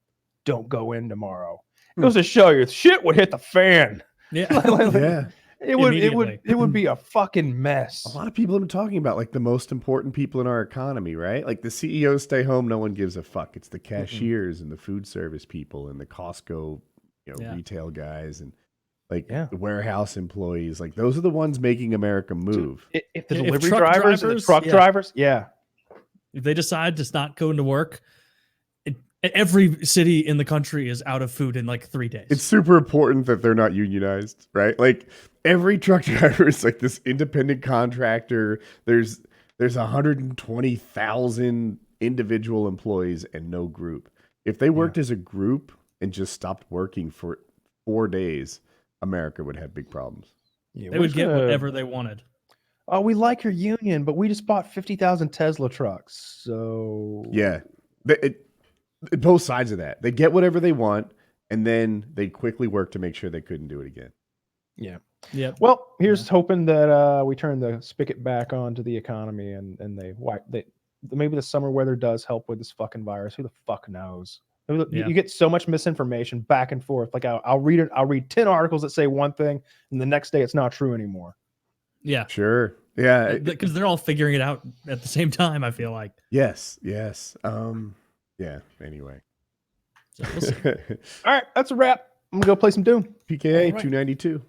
don't go in tomorrow." It goes to show you shit would hit the fan. Yeah. Yeah. It would Immediately. be a fucking mess. A lot of people have been talking about, like, the most important people in our economy, right? Like, the CEOs stay home, no one gives a fuck. It's the cashiers and the food service people and the Costco, retail guys and the warehouse employees. Like, those are the ones making America move. If the If delivery truck drivers and the drivers, truck yeah. drivers, yeah. If they decide to not go into work, every city in the country is out of food in like 3 days. It's super important that they're not unionized, right? Like, every truck driver is like this independent contractor. There's 120,000 individual employees and no group. If they worked as a group and just stopped working for 4 days, America would have big problems. Yeah, they would get whatever they wanted. "Oh, we like your union, but we just bought 50,000 Tesla trucks." So Yeah. both sides of that. They get whatever they want, and then they quickly work to make sure they couldn't do it again. Yeah. Yep. Well, here's hoping that we turn the spigot back onto the economy and maybe the summer weather does help with this fucking virus. Who the fuck knows? You get so much misinformation back and forth. Like I'll read 10 articles that say one thing, and the next day it's not true anymore. Yeah. Sure. Yeah. Because they're all figuring it out at the same time, I feel like. Yes. Yeah. Anyway. So we'll see. All right, that's a wrap. I'm gonna go play some Doom. PKA All right. 292.